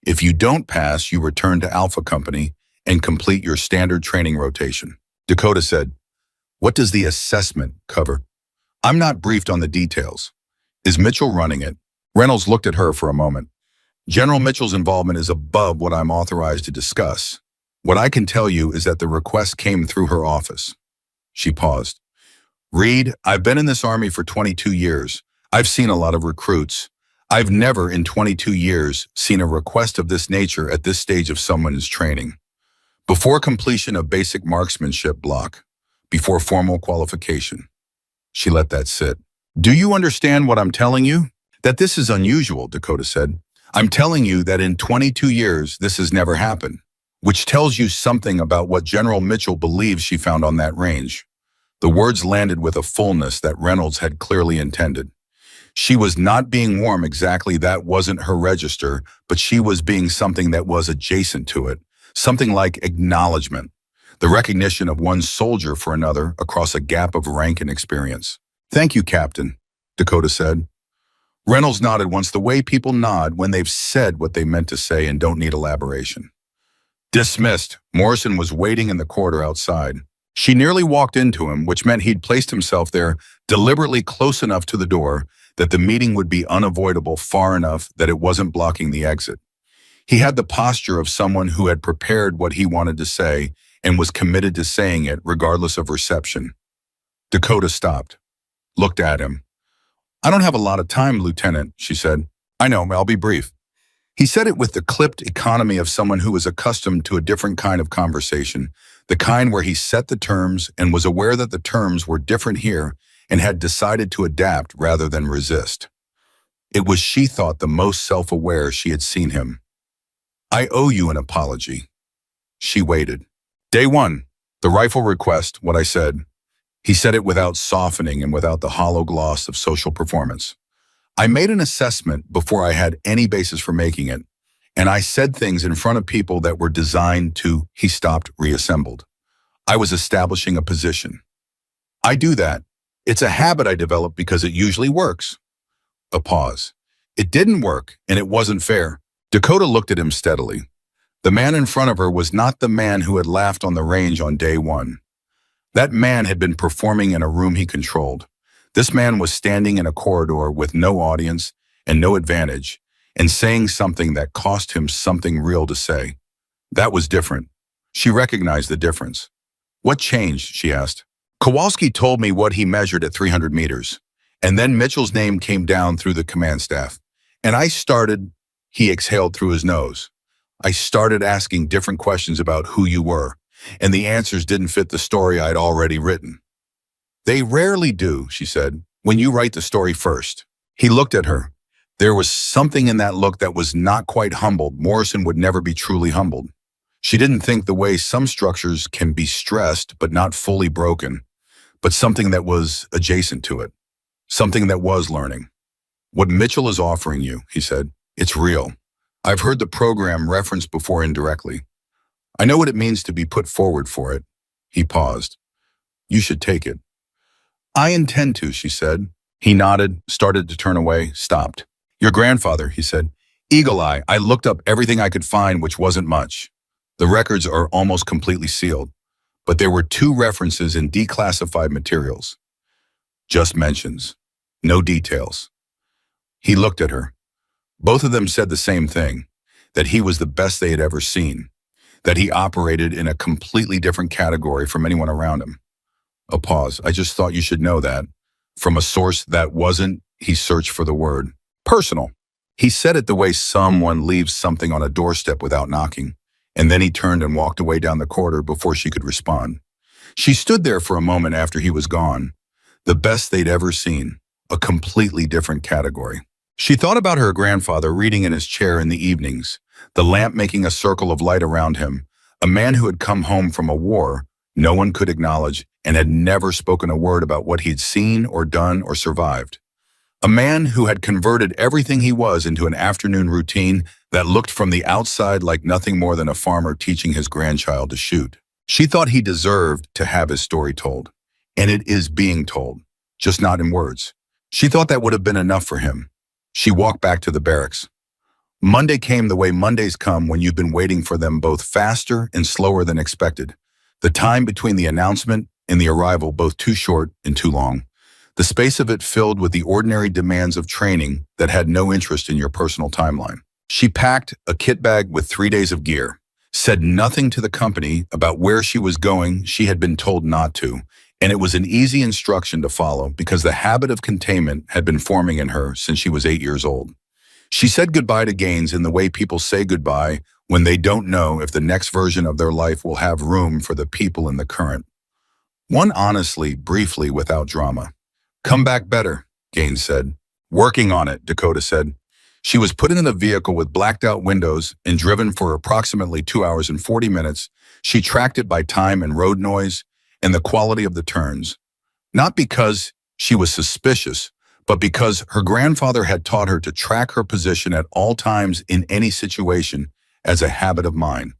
If you don't pass, you return to Alpha Company and complete your standard training rotation. Dakota said, What does the assessment cover? I'm not briefed on the details. Is Mitchell running it? Reynolds looked at her for a moment. General Mitchell's involvement is above what I'm authorized to discuss. What I can tell you is that the request came through her office. She paused. Reed, I've been in this Army for 22 years. I've seen a lot of recruits. I've never in 22 years seen a request of this nature at this stage of someone's training. Before completion of basic marksmanship block, before formal qualification. She let that sit. Do you understand what I'm telling you? That this is unusual, Dakota said. I'm telling you that in 22 years, this has never happened, which tells you something about what General Mitchell believes she found on that range. The words landed with a fullness that Reynolds had clearly intended. She was not being warm exactly, that wasn't her register, but she was being something that was adjacent to it, something like acknowledgement, the recognition of one soldier for another across a gap of rank and experience. Thank you, Captain, Dakota said. Reynolds nodded once, the way people nod when they've said what they meant to say and don't need elaboration. Dismissed. Morrison was waiting in the corridor outside. She nearly walked into him, which meant he'd placed himself there deliberately close enough to the door that the meeting would be unavoidable, far enough that it wasn't blocking the exit. He had the posture of someone who had prepared what he wanted to say and was committed to saying it regardless of reception. Dakota stopped, looked at him. I don't have a lot of time, Lieutenant, she said. I know, I'll be brief. He said it with the clipped economy of someone who was accustomed to a different kind of conversation, the kind where he set the terms and was aware that the terms were different here and had decided to adapt rather than resist. It was, she thought, the most self-aware she had seen him. I owe you an apology. She waited. Day 1, the rifle request, what I said. He said it without softening and without the hollow gloss of social performance. I made an assessment before I had any basis for making it, And I said things in front of people that were designed to, he stopped, reassembled. I was establishing a position. I do that. It's a habit I developed because it usually works. A pause. It didn't work, and it wasn't fair. Dakota looked at him steadily. The man in front of her was not the man who had laughed on the range on day one. That man had been performing in a room he controlled. This man was standing in a corridor with no audience and no advantage, and saying something that cost him something real to say. That was different. She recognized the difference. What changed, she asked. Kowalski told me what he measured at 300 meters, and then Mitchell's name came down through the command staff. And he exhaled through his nose. I started asking different questions about who you were, and the answers didn't fit the story I'd already written. They rarely do, she said, when you write the story first. He looked at her. There was something in that look that was not quite humbled. Morrison would never be truly humbled. She didn't think the way some structures can be stressed but not fully broken, but something that was adjacent to it, something that was learning. What Mitchell is offering you, he said, it's real. I've heard the program referenced before indirectly. I know what it means to be put forward for it. He paused. You should take it. I intend to, she said. He nodded, started to turn away, stopped. Your grandfather, he said. Eagle Eye, I looked up everything I could find, which wasn't much. The records are almost completely sealed, but there were 2 references in declassified materials. Just mentions, no details. He looked at her. Both of them said the same thing, that he was the best they had ever seen, that he operated in a completely different category from anyone around him. A pause. I just thought you should know that. From a source that wasn't, he searched for the word. Personal. He said it the way someone leaves something on a doorstep without knocking, and then he turned and walked away down the corridor before she could respond. She stood there for a moment after he was gone. The best they'd ever seen. A completely different category. She thought about her grandfather reading in his chair in the evenings, the lamp making a circle of light around him, a man who had come home from a war no one could acknowledge and had never spoken a word about what he'd seen or done or survived. A man who had converted everything he was into an afternoon routine that looked from the outside like nothing more than a farmer teaching his grandchild to shoot. She thought he deserved to have his story told, and it is being told, just not in words. She thought that would have been enough for him. She walked back to the barracks. Monday came the way Mondays come when you've been waiting for them, both faster and slower than expected. The time between the announcement and the arrival both too short and too long. The space of it filled with the ordinary demands of training that had no interest in your personal timeline. She packed a kit bag with 3 days of gear, said nothing to the company about where she was going. She had been told not to, and it was an easy instruction to follow because the habit of containment had been forming in her since she was 8 years old. She said goodbye to Gaines in the way people say goodbye when they don't know if the next version of their life will have room for the people in the current. One honestly, briefly, without drama. Come back better, Gaines said. Working on it, Dakota said. She was put in a vehicle with blacked out windows and driven for approximately 2 hours and 40 minutes. She tracked it by time and road noise and the quality of the turns. Not because she was suspicious, but because her grandfather had taught her to track her position at all times in any situation as a habit of mind.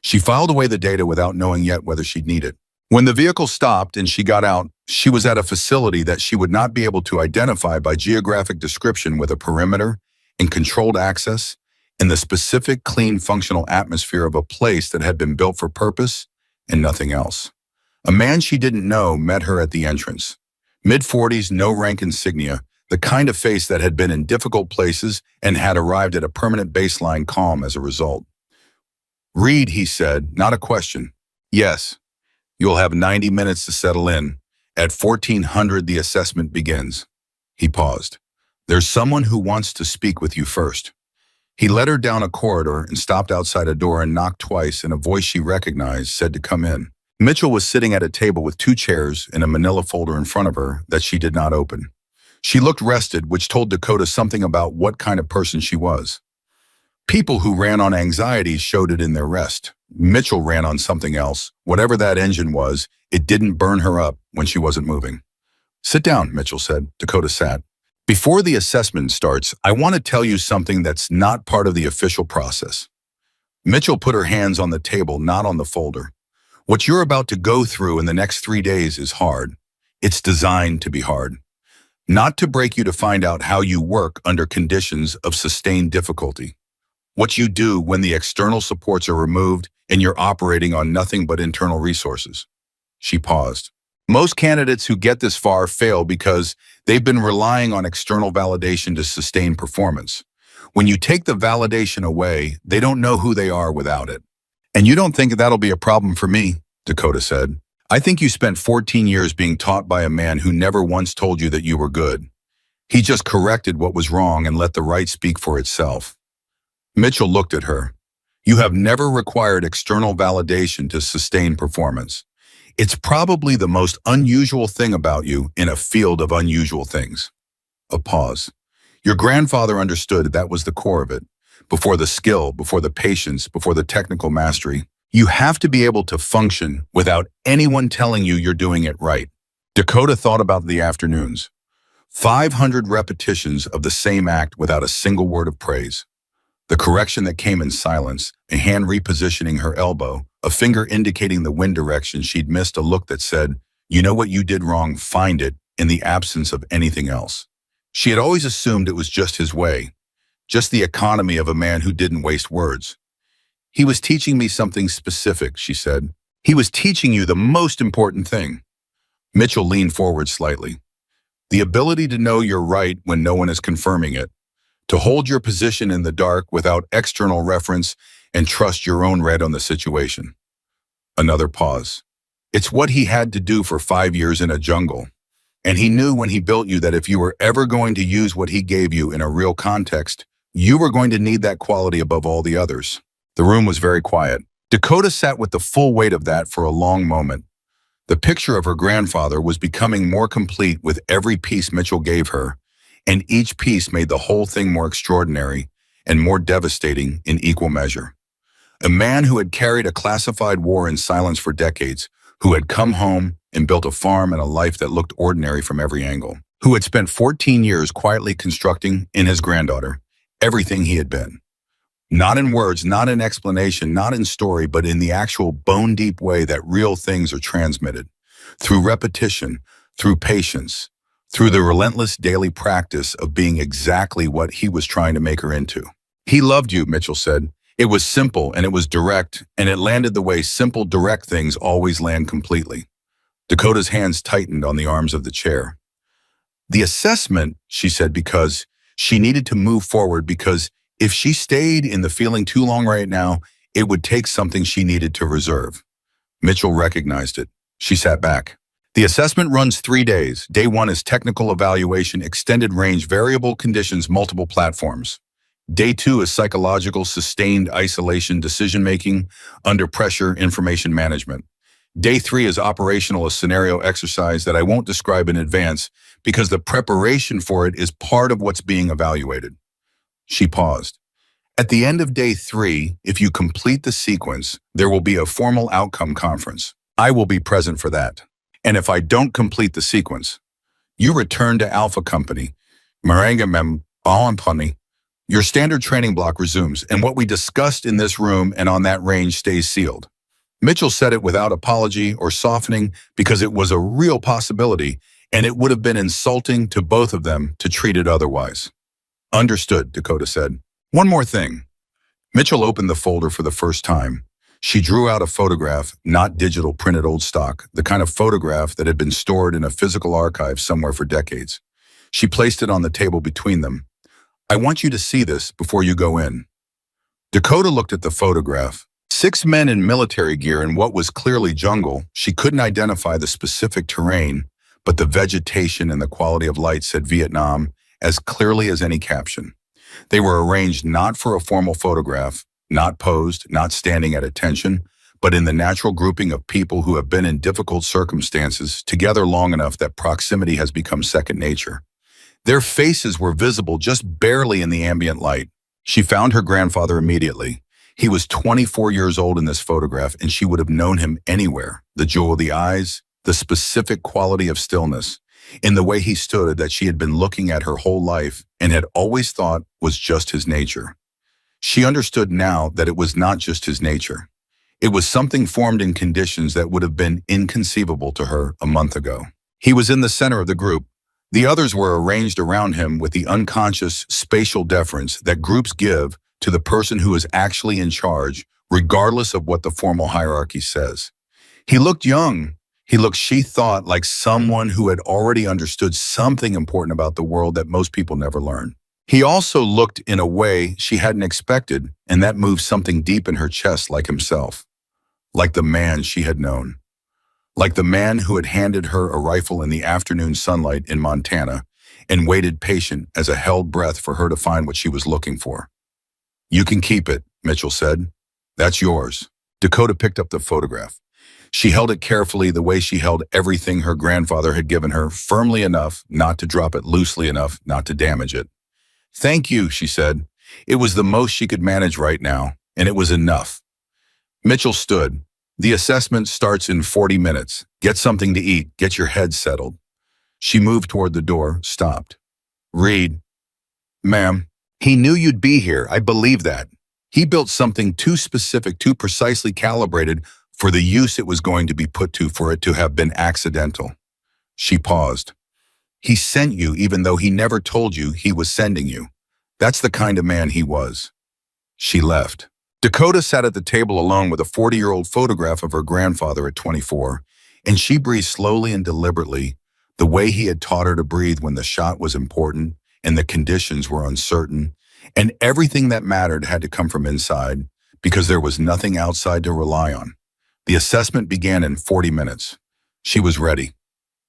She filed away the data without knowing yet whether she'd need it. When the vehicle stopped and she got out, she was at a facility that she would not be able to identify by geographic description, with a perimeter and controlled access and the specific, clean, functional atmosphere of a place that had been built for purpose and nothing else. A man she didn't know met her at the entrance. Mid-40s, no rank insignia, the kind of face that had been in difficult places and had arrived at a permanent baseline calm as a result. Read, he said, not a question. Yes. You'll have 90 minutes to settle in. At 1400, the assessment begins. He paused. There's someone who wants to speak with you first. He led her down a corridor and stopped outside a door and knocked twice, and a voice she recognized said to come in. Mitchell was sitting at a table with 2 chairs and a manila folder in front of her that she did not open. She looked rested, which told Dakota something about what kind of person she was. People who ran on anxiety showed it in their rest. Mitchell ran on something else. Whatever that engine was, it didn't burn her up when she wasn't moving. Sit down, Mitchell said. Dakota sat. Before the assessment starts, I want to tell you something that's not part of the official process. Mitchell put her hands on the table, not on the folder. What you're about to go through in the next 3 days is hard. It's designed to be hard. Not to break you, to find out how you work under conditions of sustained difficulty. What you do when the external supports are removed and you're operating on nothing but internal resources. She paused. Most candidates who get this far fail because they've been relying on external validation to sustain performance. When you take the validation away, they don't know who they are without it. And you don't think that'll be a problem for me, Dakota said. I think you spent 14 years being taught by a man who never once told you that you were good. He just corrected what was wrong and let the right speak for itself. Mitchell looked at her. You have never required external validation to sustain performance. It's probably the most unusual thing about you in a field of unusual things. A pause. Your grandfather understood that was the core of it. Before the skill, before the patience, before the technical mastery, you have to be able to function without anyone telling you you're doing it right. Dakota thought about the afternoons. 500 repetitions of the same act without a single word of praise. The correction that came in silence, a hand repositioning her elbow, a finger indicating the wind direction she'd missed, a look that said, you know what you did wrong, find it, in the absence of anything else. She had always assumed it was just his way, just the economy of a man who didn't waste words. He was teaching me something specific, she said. He was teaching you the most important thing. Mitchell leaned forward slightly. The ability to know you're right when no one is confirming it, to hold your position in the dark without external reference and trust your own read on the situation. Another pause. It's what he had to do for 5 years in a jungle. And he knew when he built you that if you were ever going to use what he gave you in a real context, you were going to need that quality above all the others. The room was very quiet. Dakota sat with the full weight of that for a long moment. The picture of her grandfather was becoming more complete with every piece Mitchell gave her, and each piece made the whole thing more extraordinary and more devastating in equal measure. A man who had carried a classified war in silence for decades, who had come home and built a farm and a life that looked ordinary from every angle, who had spent 14 years quietly constructing in his granddaughter everything he had been. Not in words, not in explanation, not in story, but in the actual bone-deep way that real things are transmitted. Through repetition, through patience, through the relentless daily practice of being exactly what he was trying to make her into. He loved you, Mitchell said. It was simple and it was direct, and it landed the way simple, direct things always land completely. Dakota's hands tightened on the arms of the chair. The assessment, she said, because she needed to move forward, because if she stayed in the feeling too long right now, it would take something she needed to reserve. Mitchell recognized it. She sat back. The assessment runs 3 days. Day 1 is technical evaluation, extended range, variable conditions, multiple platforms. Day 2 is psychological, sustained isolation, decision-making, under pressure, information management. Day 3 is operational, a scenario exercise that I won't describe in advance because the preparation for it is part of what's being evaluated. She paused. At the end of day 3, if you complete the sequence, there will be a formal outcome conference. I will be present for that. And if I don't complete the sequence, you return to Alpha Company. Maranga Mem, your standard training block resumes, and what we discussed in this room and on that range stays sealed. Mitchell said it without apology or softening because it was a real possibility, and it would have been insulting to both of them to treat it otherwise. Understood, Dakota said. One more thing. Mitchell opened the folder for the first time. She drew out a photograph, not digital printed old stock, the kind of photograph that had been stored in a physical archive somewhere for decades. She placed it on the table between them. I want you to see this before you go in. Dakota looked at the photograph. 6 men in military gear in what was clearly jungle. She couldn't identify the specific terrain, but the vegetation and the quality of light said Vietnam as clearly as any caption. They were arranged not for a formal photograph, not posed, not standing at attention, but in the natural grouping of people who have been in difficult circumstances together long enough that proximity has become second nature. Their faces were visible just barely in the ambient light. She found her grandfather immediately. He was 24 years old in this photograph, and she would have known him anywhere. The jewel of the eyes, the specific quality of stillness. in the way he stood that she had been looking at her whole life and had always thought was just his nature. She understood now that it was not just his nature. It was something formed in conditions that would have been inconceivable to her a month ago. He was in the center of the group. The others were arranged around him with the unconscious spatial deference that groups give to the person who is actually in charge, regardless of what the formal hierarchy says. He looked young. He looked, she thought, like someone who had already understood something important about the world that most people never learn. He also looked in a way she hadn't expected, and that moved something deep in her chest, like himself, like the man she had known, like the man who had handed her a rifle in the afternoon sunlight in Montana and waited patient as a held breath for her to find what she was looking for. "You can keep it," Mitchell said. "That's yours." Dakota picked up the photograph. She held it carefully, the way she held everything her grandfather had given her, firmly enough not to drop it, loosely enough not to damage it. "Thank you," she said. It was the most she could manage right now, and it was enough. Mitchell stood. "The assessment starts in 40 minutes. Get something to eat. Get your head settled." She moved toward the door, stopped. "Reed." "Ma'am." "He knew you'd be here. I believe that. He built something too specific, too precisely calibrated for the use it was going to be put to for it to have been accidental." She paused. "He sent you even though he never told you he was sending you. That's the kind of man he was." She left. Dakota sat at the table alone with a 40-year-old photograph of her grandfather at 24, and she breathed slowly and deliberately, the way he had taught her to breathe when the shot was important and the conditions were uncertain, and everything that mattered had to come from inside because there was nothing outside to rely on. The assessment began in 40 minutes. She was ready.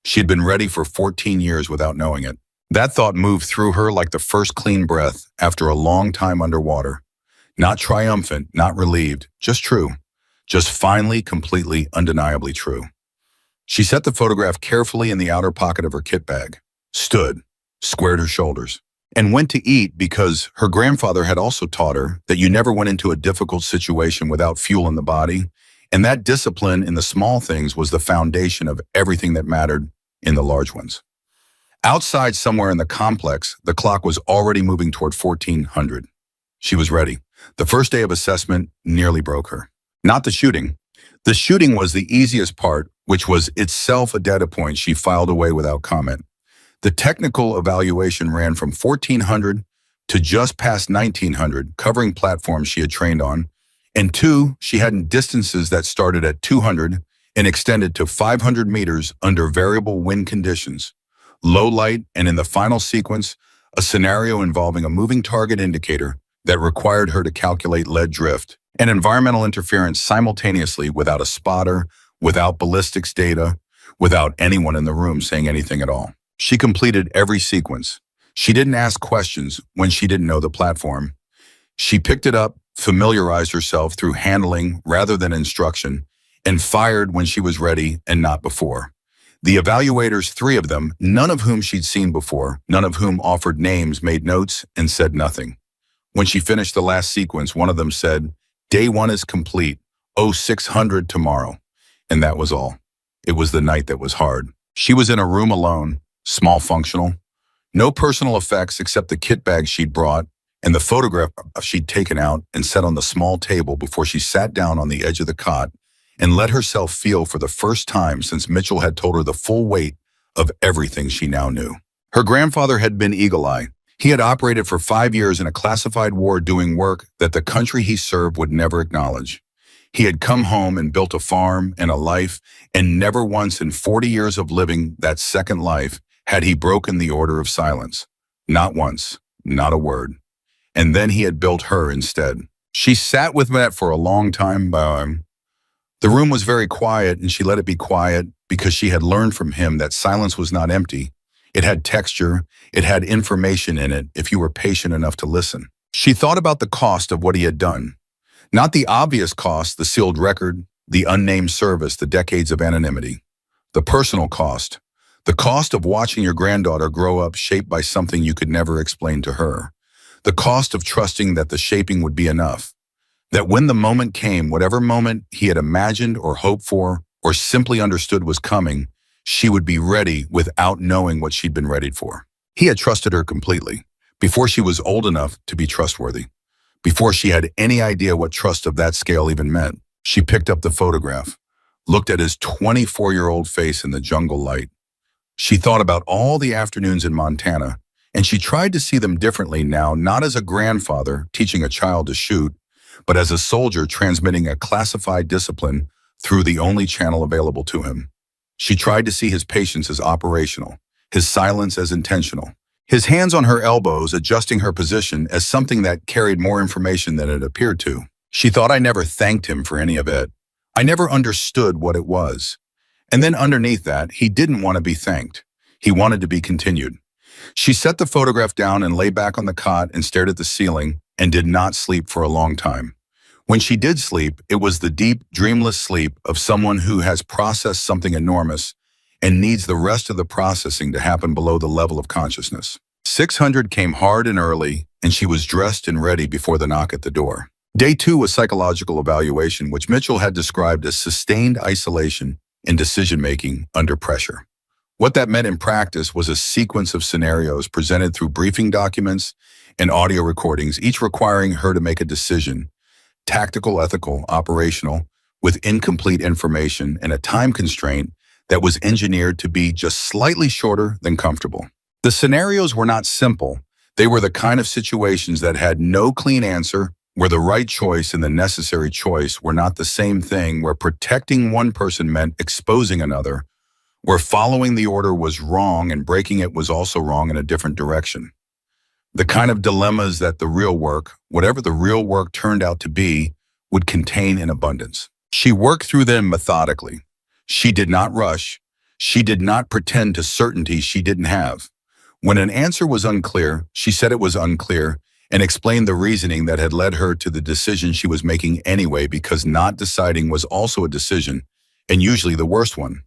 She had been ready for 14 years without knowing it. That thought moved through her like the first clean breath after a long time underwater. Not triumphant, not relieved, just true. Just finally, completely, undeniably true. She set the photograph carefully in the outer pocket of her kit bag, stood, squared her shoulders, and went to eat because her grandfather had also taught her that you never went into a difficult situation without fuel in the body, and that discipline in the small things was the foundation of everything that mattered in the large ones. Outside, somewhere in the complex, the clock was already moving toward 1400. She was ready. The first day of assessment nearly broke her. Not the shooting. The shooting was the easiest part, which was itself a data point she filed away without comment. The technical evaluation ran from 1400 to just past 1900, covering platforms she had trained on, and two, she had in distances that started at 200 and extended to 500 meters under variable wind conditions, low light, and in the final sequence, a scenario involving a moving target indicator that required her to calculate lead drift and environmental interference simultaneously without a spotter, without ballistics data, without anyone in the room saying anything at all. She completed every sequence. She didn't ask questions when she didn't know the platform. She picked it up, familiarized herself through handling rather than instruction, and fired when she was ready and not before. The evaluators, three of them, none of whom she'd seen before, none of whom offered names, made notes, and said nothing. When she finished the last sequence, one of them said, "Day 1 is complete. 0600 tomorrow." And that was all. It was the night that was hard. She was in a room alone, small functional. No personal effects except the kit bag she'd brought and the photograph she'd taken out and set on the small table before she sat down on the edge of the cot and let herself feel for the first time since Mitchell had told her the full weight of everything she now knew. Her grandfather had been eagle-eye. He had operated for 5 years in a classified war doing work that the country he served would never acknowledge. He had come home and built a farm and a life, and never once in 40 years of living that second life had he broken the order of silence. Not once, not a word. And then he had built her instead. She sat with that for a long time. The room was very quiet, and she let it be quiet because she had learned from him that silence was not empty. It had texture, it had information in it if you were patient enough to listen. She thought about the cost of what he had done. Not the obvious cost, the sealed record, the unnamed service, the decades of anonymity. The personal cost. The cost of watching your granddaughter grow up shaped by something you could never explain to her. The cost of trusting that the shaping would be enough. That when the moment came, whatever moment he had imagined or hoped for or simply understood was coming, she would be ready without knowing what she'd been readied for. He had trusted her completely, before she was old enough to be trustworthy, before she had any idea what trust of that scale even meant. She picked up the photograph, looked at his 24-year-old face in the jungle light. She thought about all the afternoons in Montana, and she tried to see them differently now, not as a grandfather teaching a child to shoot, but as a soldier transmitting a classified discipline through the only channel available to him. She tried to see his patience as operational, his silence as intentional, his hands on her elbows adjusting her position as something that carried more information than it appeared to. She thought, I never thanked him for any of it. I never understood what it was. And then underneath that, he didn't want to be thanked. He wanted to be continued. She set the photograph down and lay back on the cot and stared at the ceiling and did not sleep for a long time. When she did sleep, it was the deep, dreamless sleep of someone who has processed something enormous and needs the rest of the processing to happen below the level of consciousness. 600 came hard and early, and she was dressed and ready before the knock at the door. Day 2 was psychological evaluation, which Mitchell had described as sustained isolation in decision-making under pressure. What that meant in practice was a sequence of scenarios presented through briefing documents and audio recordings, each requiring her to make a decision, tactical, ethical, operational, with incomplete information and a time constraint that was engineered to be just slightly shorter than comfortable. The scenarios were not simple. They were the kind of situations that had no clean answer, where the right choice and the necessary choice were not the same thing, where protecting one person meant exposing another, where following the order was wrong and breaking it was also wrong in a different direction. The kind of dilemmas that the real work, whatever the real work turned out to be, would contain in abundance. She worked through them methodically. She did not rush. She did not pretend to certainty she didn't have. When an answer was unclear, she said it was unclear and explained the reasoning that had led her to the decision she was making anyway, because not deciding was also a decision, and usually the worst one.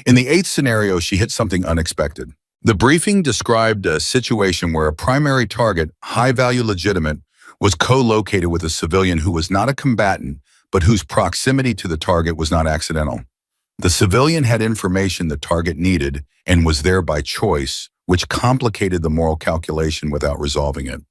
In the 8th scenario, she hit something unexpected. The briefing described a situation where a primary target, high-value legitimate, was co-located with a civilian who was not a combatant, but whose proximity to the target was not accidental. The civilian had information the target needed and was there by choice, which complicated the moral calculation without resolving it.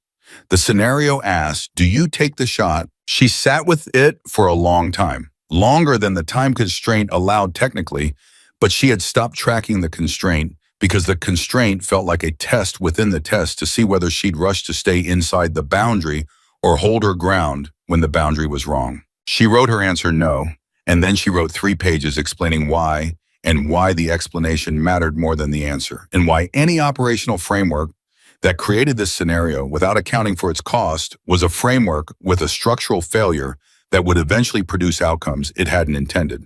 The scenario asked, do you take the shot? She sat with it for a long time, longer than the time constraint allowed technically, but she had stopped tracking the constraint because the constraint felt like a test within the test to see whether she'd rush to stay inside the boundary or hold her ground when the boundary was wrong. She wrote her answer no, and then she wrote 3 pages explaining why, and why the explanation mattered more than the answer, and why any operational framework that created this scenario without accounting for its cost was a framework with a structural failure that would eventually produce outcomes it hadn't intended.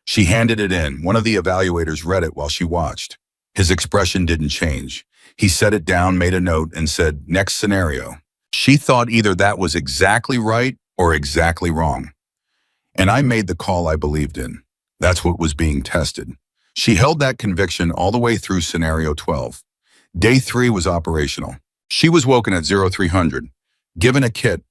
She handed it in. One of the evaluators read it while she watched. His expression didn't change. He set it down, made a note, and said, next scenario. She thought either that was exactly right or exactly wrong. And I made the call I believed in. That's what was being tested. She held that conviction all the way through scenario 12. Day 3 was operational. She was woken at 0300, given a kit,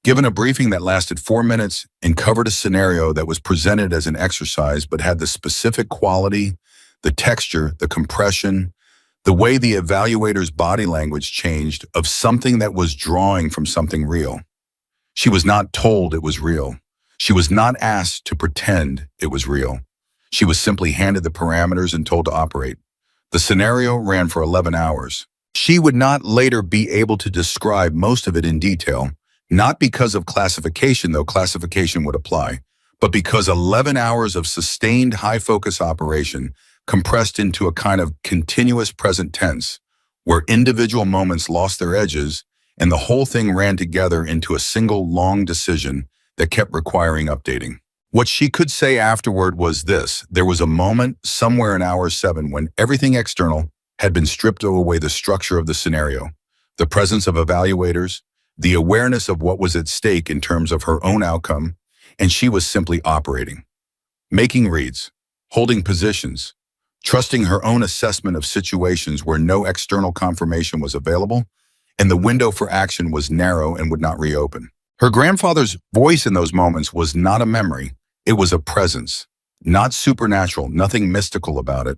given a briefing that lasted 4 minutes and covered a scenario that was presented as an exercise but had the specific quality, the texture, the compression, the way the evaluator's body language changed of something that was drawing from something real. She was not told it was real. She was not asked to pretend it was real. She was simply handed the parameters and told to operate. The scenario ran for 11 hours. She would not later be able to describe most of it in detail, not because of classification, though classification would apply, but because 11 hours of sustained high-focus operation compressed into a kind of continuous present tense, where individual moments lost their edges and the whole thing ran together into a single long decision that kept requiring updating. What she could say afterward was this: there was a moment somewhere in hour 7 when everything external had been stripped away, the structure of the scenario, the presence of evaluators, the awareness of what was at stake in terms of her own outcome, and she was simply operating, making reads, holding positions, trusting her own assessment of situations where no external confirmation was available, and the window for action was narrow and would not reopen. Her grandfather's voice in those moments was not a memory. It was a presence, not supernatural, nothing mystical about it,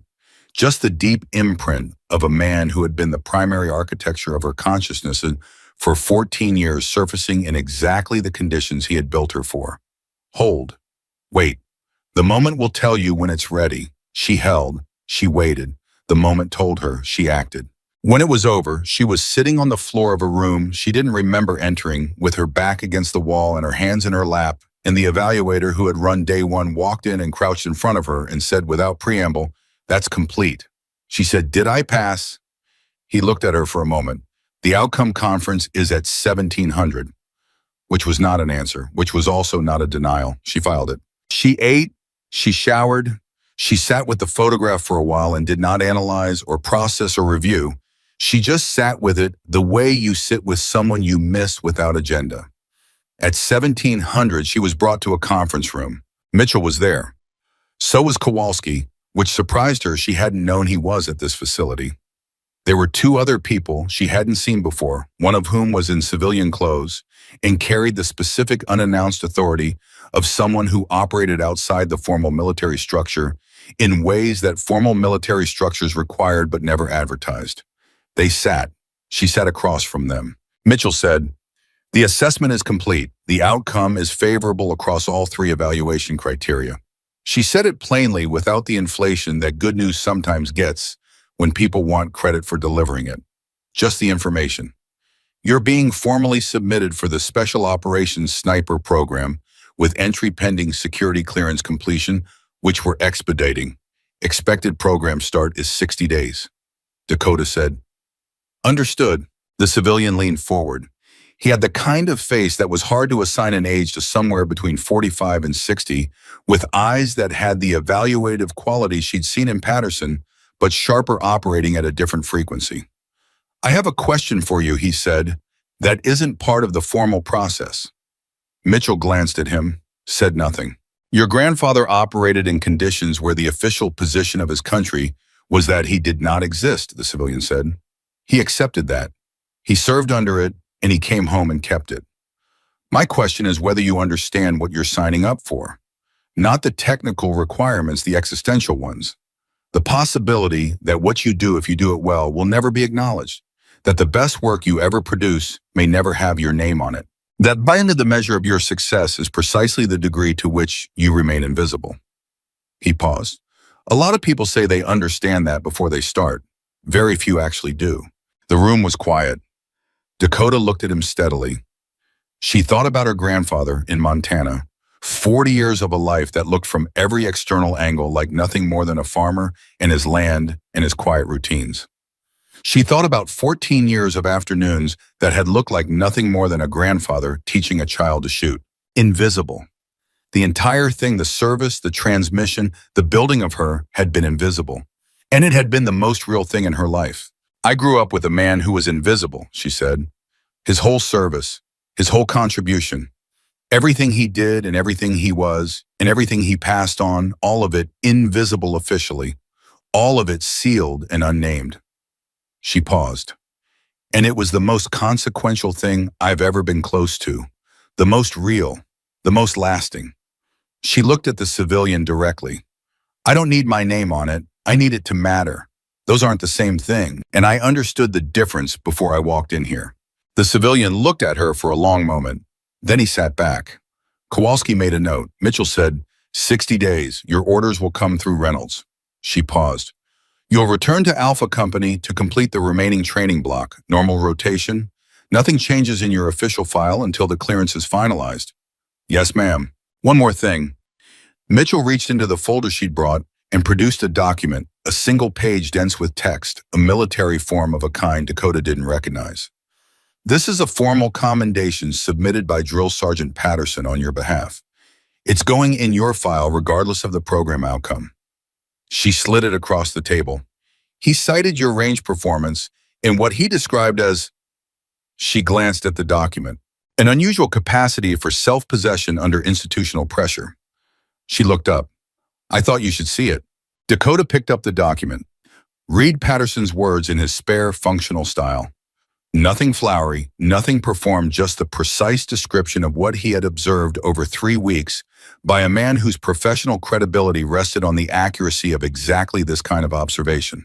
just the deep imprint of a man who had been the primary architecture of her consciousness and for 14 years, surfacing in exactly the conditions he had built her for. Hold. Wait. The moment will tell you when it's ready. She held. She waited. The moment told her. She acted. When it was over, she was sitting on the floor of a room she didn't remember entering, with her back against the wall and her hands in her lap, and the evaluator who had run day one walked in and crouched in front of her and said without preamble, "That's complete." She said, "Did I pass?" He looked at her for a moment. "The outcome conference is at 1700, which was not an answer, which was also not a denial. She filed it. She ate, she showered, she sat with the photograph for a while and did not analyze or process or review. She just sat with it the way you sit with someone you miss without agenda. At 1700, she was brought to a conference room. Mitchell was there. So was Kowalski, which surprised her. She hadn't known he was at this facility. There were two other people she hadn't seen before, one of whom was in civilian clothes and carried the specific unannounced authority of someone who operated outside the formal military structure in ways that formal military structures required but never advertised. They sat. She sat across from them. Mitchell said, "The assessment is complete. The outcome is favorable across all three evaluation criteria." She said it plainly without the inflation that good news sometimes gets when people want credit for delivering it. Just the information. "You're being formally submitted for the Special Operations Sniper program with entry pending security clearance completion, which we're expediting. Expected program start is 60 days. Dakota said. "Understood." The civilian leaned forward. He had the kind of face that was hard to assign an age to, somewhere between 45 and 60, with eyes that had the evaluative quality she'd seen in Patterson, but sharper, operating at a different frequency. "I have a question for you," he said, "that isn't part of the formal process." Mitchell glanced at him, said nothing. "Your grandfather operated in conditions where the official position of his country was that he did not exist," the civilian said. "He accepted that. He served under it, and he came home and kept it. My question is whether you understand what you're signing up for. Not the technical requirements, the existential ones. The possibility that what you do, if you do it well, will never be acknowledged. That the best work you ever produce may never have your name on it. That by end of the measure of your success is precisely the degree to which you remain invisible." He paused. "A lot of people say they understand that before they start. Very few actually do." The room was quiet. Dakota looked at him steadily. She thought about her grandfather in Montana, 40 years of a life that looked from every external angle like nothing more than a farmer and his land and his quiet routines. She thought about 14 years of afternoons that had looked like nothing more than a grandfather teaching a child to shoot. Invisible. The entire thing, the service, the transmission, the building of her, had been invisible. And it had been the most real thing in her life. "I grew up with a man who was invisible," she said. "His whole service, his whole contribution, everything he did and everything he was and everything he passed on, all of it invisible officially, all of it sealed and unnamed." She paused. "And it was the most consequential thing I've ever been close to, the most real, the most lasting." She looked at the civilian directly. "I don't need my name on it. I need it to matter. Those aren't the same thing, and I understood the difference before I walked in here." The civilian looked at her for a long moment. Then he sat back. Kowalski made a note. Mitchell said, 60 days. Your orders will come through Reynolds." She paused. "You'll return to Alpha Company to complete the remaining training block. Normal rotation. Nothing changes in your official file until the clearance is finalized." "Yes, ma'am." "One more thing." Mitchell reached into the folder she'd brought and produced a document, a single page dense with text, a military form of a kind Dakota didn't recognize. "This is a formal commendation submitted by Drill Sergeant Patterson on your behalf. It's going in your file regardless of the program outcome." She slid it across the table. "He cited your range performance in what he described as," she glanced at the document, "an unusual capacity for self-possession under institutional pressure." She looked up. "I thought you should see it." Dakota picked up the document. "Read Patterson's words in his spare, functional style. Nothing flowery, nothing performed, just the precise description of what he had observed over 3 weeks by a man whose professional credibility rested on the accuracy of exactly this kind of observation.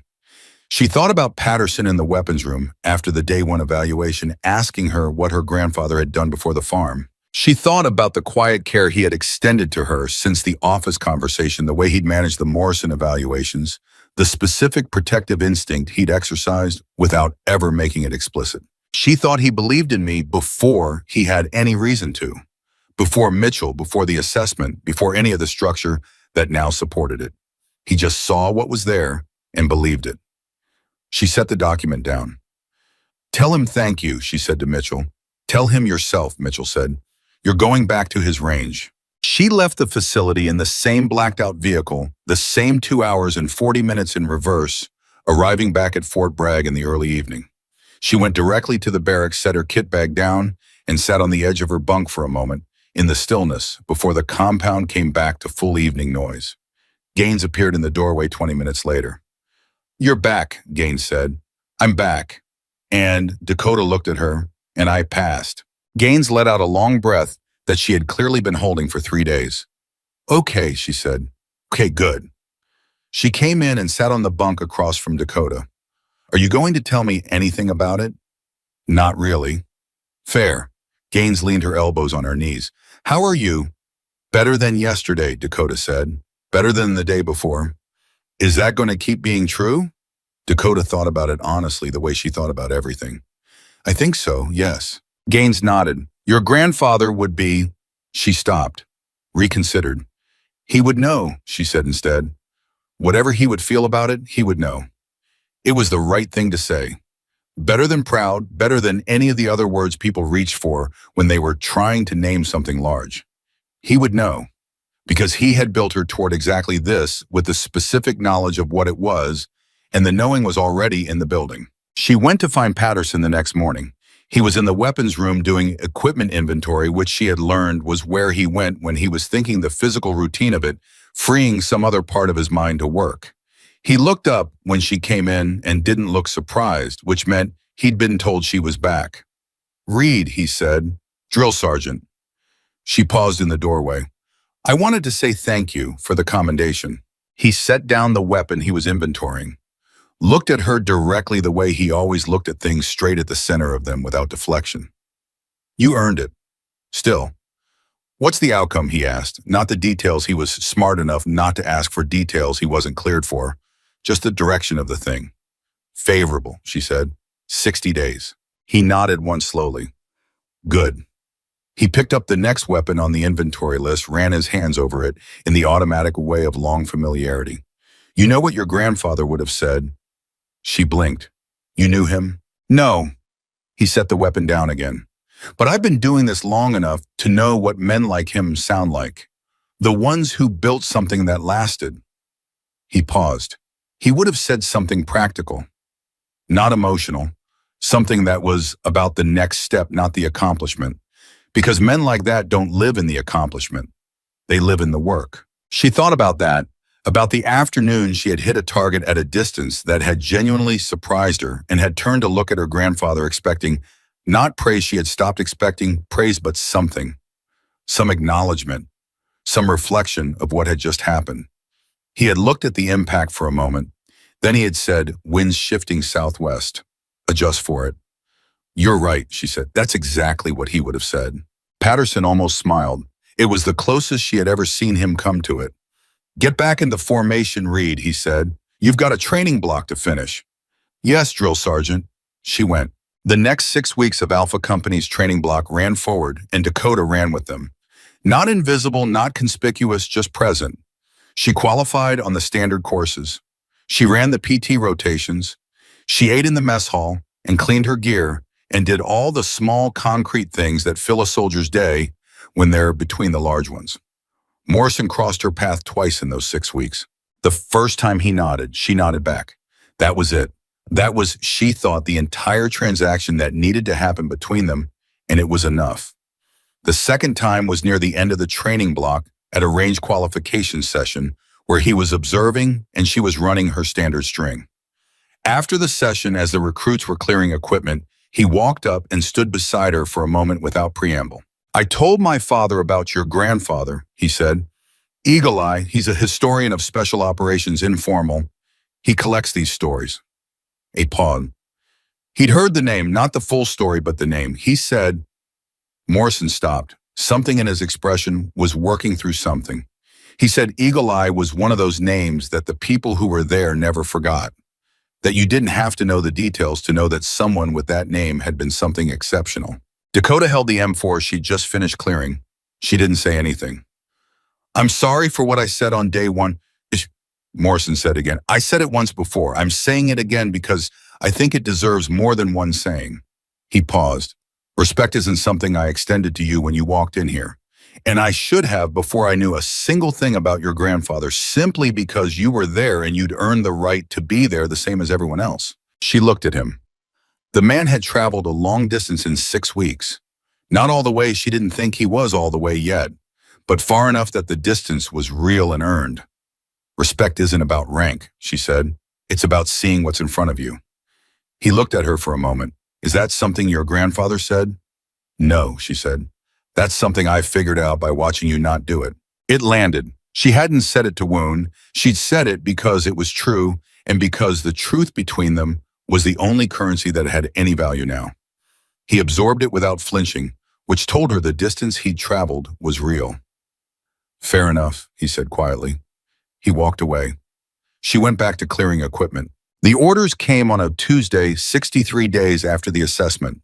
She thought about Patterson in the weapons room after the day 1 evaluation, asking her what her grandfather had done before the farm. She thought about the quiet care he had extended to her since the office conversation, the way he'd managed the Morrison evaluations, the specific protective instinct he'd exercised without ever making it explicit. She thought he believed in me before he had any reason to, before Mitchell, before the assessment, before any of the structure that now supported it. He just saw what was there and believed it. She set the document down. "Tell him thank you," she said to Mitchell. "Tell him yourself," Mitchell said. "You're going back to his range." She left the facility in the same blacked-out vehicle, the same 2 hours and 40 minutes in reverse, arriving back at Fort Bragg in the early evening. She went directly to the barracks, set her kit bag down, and sat on the edge of her bunk for a moment, in the stillness, before the compound came back to full evening noise. Gaines appeared in the doorway 20 minutes later. "You're back," Gaines said. "I'm back." And Dakota looked at her, and I passed. Gaines let out a long breath that she had clearly been holding for 3 days. "Okay," she said. "Okay, good." She came in and sat on the bunk across from Dakota. "Are you going to tell me anything about it?" "Not really." "Fair." Gaines leaned her elbows on her knees. "How are you?" "Better than yesterday," Dakota said. "Better than the day before." "Is that going to keep being true?" Dakota thought about it honestly, the way she thought about everything. "I think so, yes." Gaines nodded. "Your grandfather would be—" She stopped, reconsidered. "He would know," she said instead. "Whatever he would feel about it, he would know." It was the right thing to say. Better than proud, better than any of the other words people reached for when they were trying to name something large. He would know, because he had built her toward exactly this with the specific knowledge of what it was, and the knowing was already in the building. She went to find Patterson the next morning. He was in the weapons room doing equipment inventory, which she had learned was where he went when he was thinking the physical routine of it, freeing some other part of his mind to work. He looked up when she came in and didn't look surprised, which meant he'd been told she was back. "Reed," he said. "Drill sergeant." She paused in the doorway. "I wanted to say thank you for the commendation." He set down the weapon he was inventorying, looked at her directly the way he always looked at things, straight at the center of them without deflection. "You earned it. Still, what's the outcome?" he asked. Not the details. He was smart enough not to ask for details he wasn't cleared for. Just the direction of the thing. "Favorable," she said. 60 days. He nodded once slowly. "Good." He picked up the next weapon on the inventory list, ran his hands over it in the automatic way of long familiarity. "You know what your grandfather would have said?" She blinked. "You knew him?" "No." He set the weapon down again. "But I've been doing this long enough to know what men like him sound like. The ones who built something that lasted." He paused. He would have said something practical, not emotional, something that was about the next step, not the accomplishment. Because men like that don't live in the accomplishment. They live in the work. She thought about that, about the afternoon she had hit a target at a distance that had genuinely surprised her, and had turned to look at her grandfather expecting not praise. She had stopped expecting praise, but something, some acknowledgement, some reflection of what had just happened. He had looked at the impact for a moment. Then he had said, "Winds shifting southwest. Adjust for it." "You're right," she said. That's exactly what he would have said. Patterson almost smiled. It was the closest she had ever seen him come to it. "Get back into formation, Reed," he said. "You've got a training block to finish." "Yes, drill sergeant." She went. The next 6 weeks of Alpha Company's training block ran forward, and Dakota ran with them. Not invisible, not conspicuous, just present. She qualified on the standard courses. She ran the PT rotations. She ate in the mess hall and cleaned her gear and did all the small concrete things that fill a soldier's day when they're between the large ones. Morrison crossed her path twice in those 6 weeks. The first time he nodded, she nodded back. That was it. That was, she thought, the entire transaction that needed to happen between them, and it was enough. The second time was near the end of the training block at a range qualification session where he was observing and she was running her standard string. After the session, as the recruits were clearing equipment, He walked up and stood beside her for a moment without preamble. I told my father about your grandfather, he said. Eagle Eye, he's a historian of special operations, informal. He collects these stories. A pause. He'd heard the name, not the full story, but the name. He said, Morrison stopped. Something in his expression was working through something. He said Eagle Eye was one of those names that the people who were there never forgot. That you didn't have to know the details to know that someone with that name had been something exceptional. Dakota held the M4 she'd just finished clearing. She didn't say anything. I'm sorry for what I said on day one, Morrison said again. I said it once before. I'm saying it again because I think it deserves more than one saying. He paused. Respect isn't something I extended to you when you walked in here. And I should have before I knew a single thing about your grandfather, simply because you were there and you'd earned the right to be there the same as everyone else. She looked at him. The man had traveled a long distance in 6 weeks. Not all the way, she didn't think he was all the way yet, but far enough that the distance was real and earned. Respect isn't about rank, she said. It's about seeing what's in front of you. He looked at her for a moment. Is that something your grandfather said? No, she said. That's something I figured out by watching you not do it. It landed. She hadn't said it to wound. She'd said it because it was true and because the truth between them was the only currency that had any value now. He absorbed it without flinching, which told her the distance he'd traveled was real. Fair enough, he said quietly. He walked away. She went back to clearing equipment. The orders came on a Tuesday, 63 days after the assessment.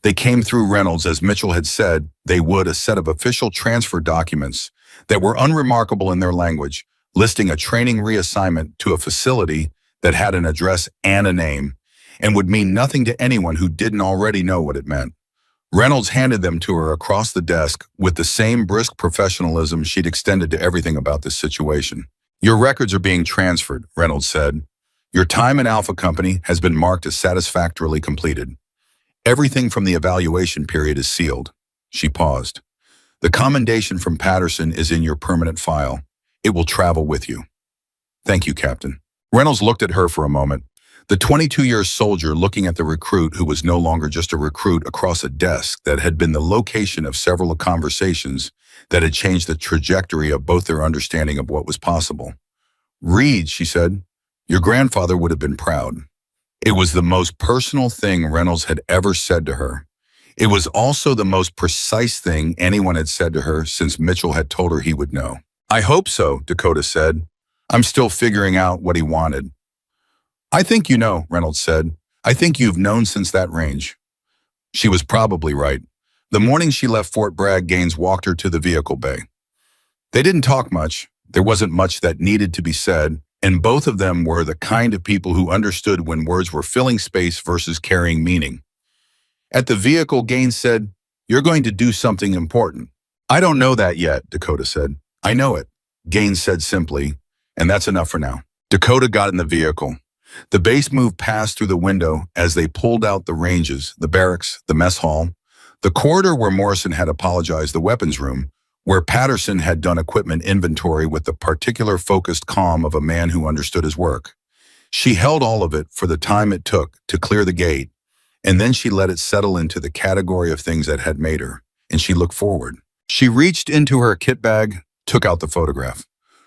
They came through Reynolds, as Mitchell had said they would, a set of official transfer documents that were unremarkable in their language, listing a training reassignment to a facility that had an address and a name, and would mean nothing to anyone who didn't already know what it meant. Reynolds handed them to her across the desk with the same brisk professionalism she'd extended to everything about this situation. Your records are being transferred, Reynolds said. Your time in Alpha Company has been marked as satisfactorily completed. Everything from the evaluation period is sealed. She paused. The commendation from Patterson is in your permanent file. It will travel with you. Thank you, Captain. Reynolds looked at her for a moment. The 22-year soldier looking at the recruit who was no longer just a recruit across a desk that had been the location of several conversations that had changed the trajectory of both their understanding of what was possible. Reed, she said, your grandfather would have been proud. It was the most personal thing Reynolds had ever said to her. It was also the most precise thing anyone had said to her since Mitchell had told her he would know. I hope so, Dakota said. I'm still figuring out what he wanted. I think you know, Reynolds said. I think you've known since that range. She was probably right. The morning she left Fort Bragg, Gaines walked her to the vehicle bay. They didn't talk much. There wasn't much that needed to be said, and both of them were the kind of people who understood when words were filling space versus carrying meaning. At the vehicle, Gaines said, You're going to do something important. I don't know that yet, Dakota said. I know it, Gaines said simply, and that's enough for now. Dakota got in the vehicle. The base moved past through the window as they pulled out the ranges, the barracks, the mess hall, the corridor where Morrison had apologized, the weapons room, where Patterson had done equipment inventory with the particular focused calm of a man who understood his work. She held all of it for the time it took to clear the gate, and then she let it settle into the category of things that had made her, and she looked forward. She reached into her kit bag, took out the photograph.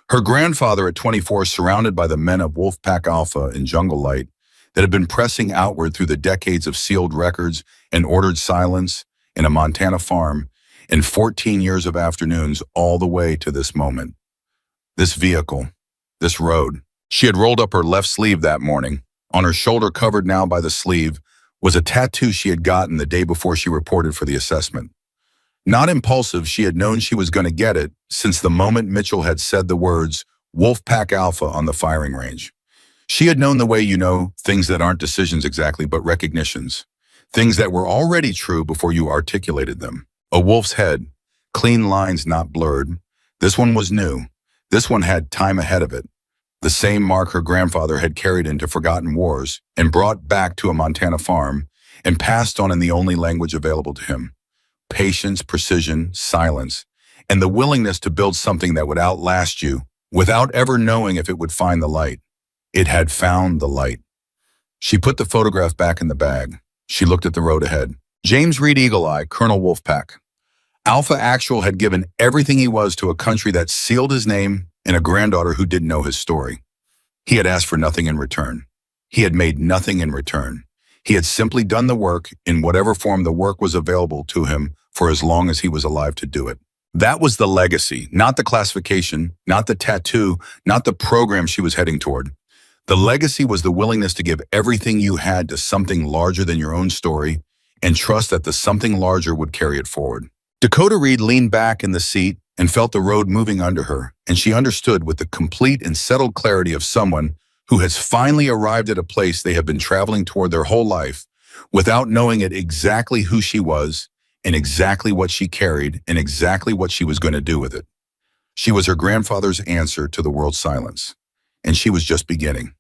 Her grandfather at 24, surrounded by the men of Wolfpack Alpha in jungle light that had been pressing outward through the decades of sealed records and ordered silence in a Montana farm, and 14 years of afternoons all the way to this moment. This vehicle, this road. She had rolled up her left sleeve that morning. On her shoulder, covered now by the sleeve, was a tattoo she had gotten the day before she reported for the assessment. Not impulsive, she had known she was going to get it since the moment Mitchell had said the words Wolfpack Alpha on the firing range. She had known the way you know things that aren't decisions exactly, but recognitions. Things that were already true before you articulated them. A wolf's head, clean lines not blurred. This one was new. This one had time ahead of it. The same mark her grandfather had carried into forgotten wars and brought back to a Montana farm and passed on in the only language available to him. Patience, precision, silence, and the willingness to build something that would outlast you without ever knowing if it would find the light. It had found the light. She put the photograph back in the bag. She looked at the road ahead. James Reed Eagle Eye, Colonel Wolfpack. Alpha Actual had given everything he was to a country that sealed his name and a granddaughter who didn't know his story. He had asked for nothing in return. He had made nothing in return. He had simply done the work in whatever form the work was available to him for as long as he was alive to do it. That was the legacy, not the classification, not the tattoo, not the program she was heading toward. The legacy was the willingness to give everything you had to something larger than your own story and trust that the something larger would carry it forward. Dakota Reed leaned back in the seat and felt the road moving under her, and she understood with the complete and settled clarity of someone who has finally arrived at a place they have been traveling toward their whole life without knowing it exactly who she was and exactly what she carried and exactly what she was going to do with it. She was her grandfather's answer to the world's silence, and she was just beginning.